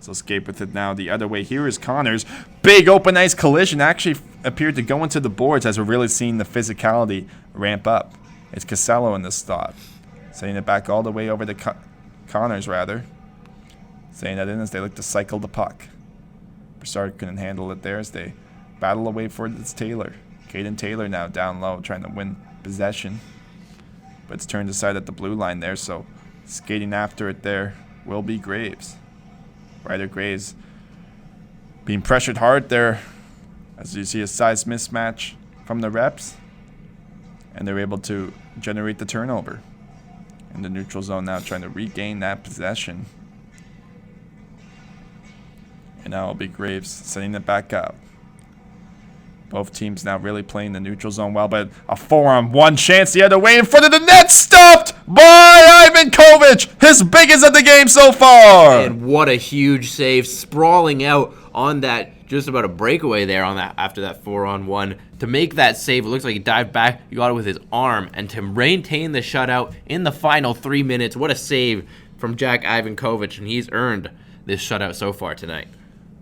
So escape with it now the other way. Here is Connors. Big open ice collision actually appeared to go into the boards as we're really seeing the physicality ramp up. It's Casello in the stop. Sending it back all the way over to Connors rather. Saying that in as they look to cycle the puck. Broussard couldn't handle it there as they battle away for it. It's Taylor. Caden Taylor now down low trying to win possession. But it's turned aside at the blue line there, so skating after it there will be Graves. Ryder Graves being pressured hard there as you see a size mismatch from the reps. And they're able to generate the turnover. In the neutral zone now trying to regain that possession. And now it'll be Graves sending it back up. Both teams now really playing the neutral zone well, but a 4-on-1 chance the other way in front of the net, stopped by Ivan Kovic, his biggest of the game so far. And what a huge save, sprawling out on that, just about a breakaway there on that after that 4-on-1. To make that save, it looks like he dived back, he got it with his arm, and to maintain the shutout in the final 3 minutes, what a save from Jack Ivan Kovic, and he's earned this shutout so far tonight.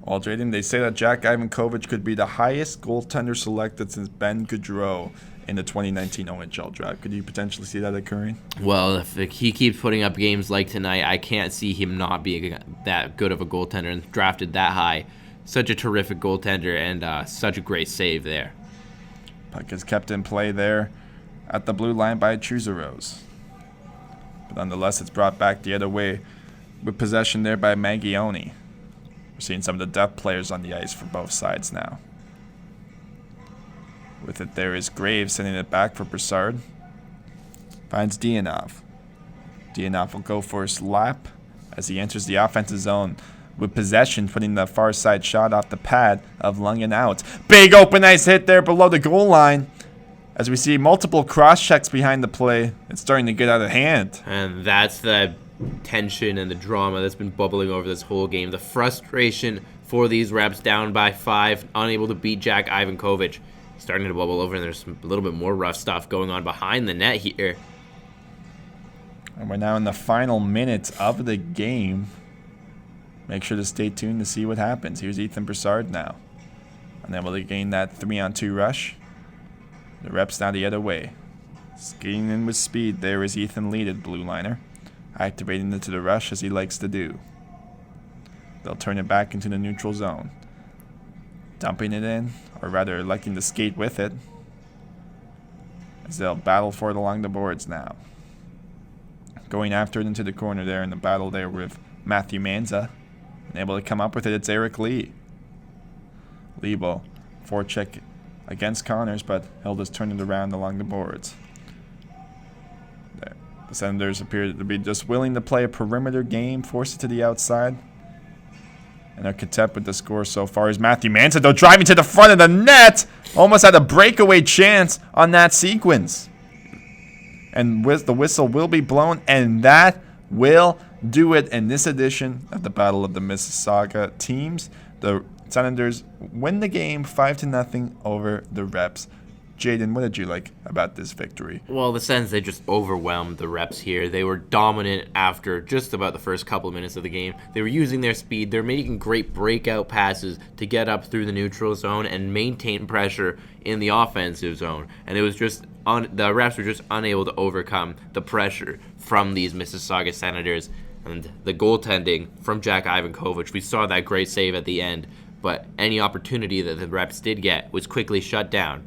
Well, Jaden, they say that Jack Ivankovic could be the highest goaltender selected since Ben Gaudreau in the 2019 OHL draft. Could you potentially see that occurring? Well, if he keeps putting up games like tonight, I can't see him not being that good of a goaltender and drafted that high. Such a terrific goaltender and such a great save there. Puck is kept in play there at the blue line by Truzeros. But nonetheless, it's brought back the other way with possession there by Maggioni. We're seeing some of the depth players on the ice for both sides now. With it there is Graves sending it back for Broussard. Finds Dianov. Dianov will go for his lap as he enters the offensive zone with possession, putting the far side shot off the pad of Lungen out. Big open ice hit there below the goal line. As we see multiple cross checks behind the play, it's starting to get out of hand. And that's the tension and the drama that's been bubbling over this whole game. The frustration for these reps down by 5, unable to beat Jack Ivankovic. Starting to bubble over, and there's a little bit more rough stuff going on behind the net here. And we're now in the final minutes of the game. Make sure to stay tuned to see what happens. Here's Ethan Broussard now. Unable to gain that 3-on-2 rush. The reps now the other way. Skating in with speed, there is Ethan Leaded, blue liner. Activating into the rush as he likes to do. They'll turn it back into the neutral zone. Dumping it in, or rather liking to skate with it. As they'll battle for it along the boards now. Going after it into the corner there in the battle there with Matthew Manza. And able to come up with it, it's Eric Lee. Lee will forecheck against Connors, but he'll just turn it around along the boards. There. The Senators appear to be just willing to play a perimeter game, force it to the outside. and are content with the score so far. Is Matthew Manson, though, driving to the front of the net. Almost had a breakaway chance on that sequence. And the whistle will be blown, and that will do it in this edition of the Battle of the Mississauga teams. The Senators win the game 5-0 over the Reps. Jaden, what did you like about this victory? Well, the Sens, they just overwhelmed the Reps here. They were dominant after just about the first couple of minutes of the game. They were using their speed. They're making great breakout passes to get up through the neutral zone and maintain pressure in the offensive zone. And it was just the Reps were just unable to overcome the pressure from these Mississauga Senators. And the goaltending from Jack Ivankovic, we saw that great save at the end, but any opportunity that the Reps did get was quickly shut down.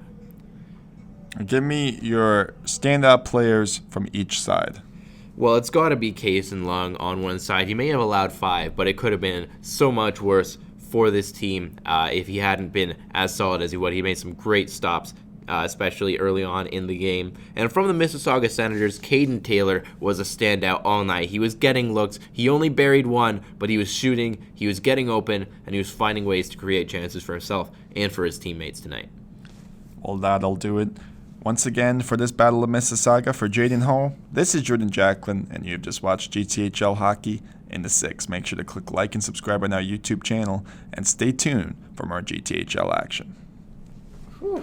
Give me your standout players from each side. Well, it's got to be Case and Lung on one side. He may have allowed 5, but it could have been so much worse for this team if he hadn't been as solid as he was. He made some great stops, especially early on in the game. And from the Mississauga Senators, Caden Taylor was a standout all night. He was getting looks. He only buried 1, but he was shooting, he was getting open, and he was finding ways to create chances for himself and for his teammates tonight. Well, that'll do it. Once again, for this Battle of Mississauga, for Jaden Hall, this is Jordan Jacqueline, and you've just watched GTHL Hockey in the 6. Make sure to click like and subscribe on our YouTube channel, and stay tuned for more GTHL action. Whew.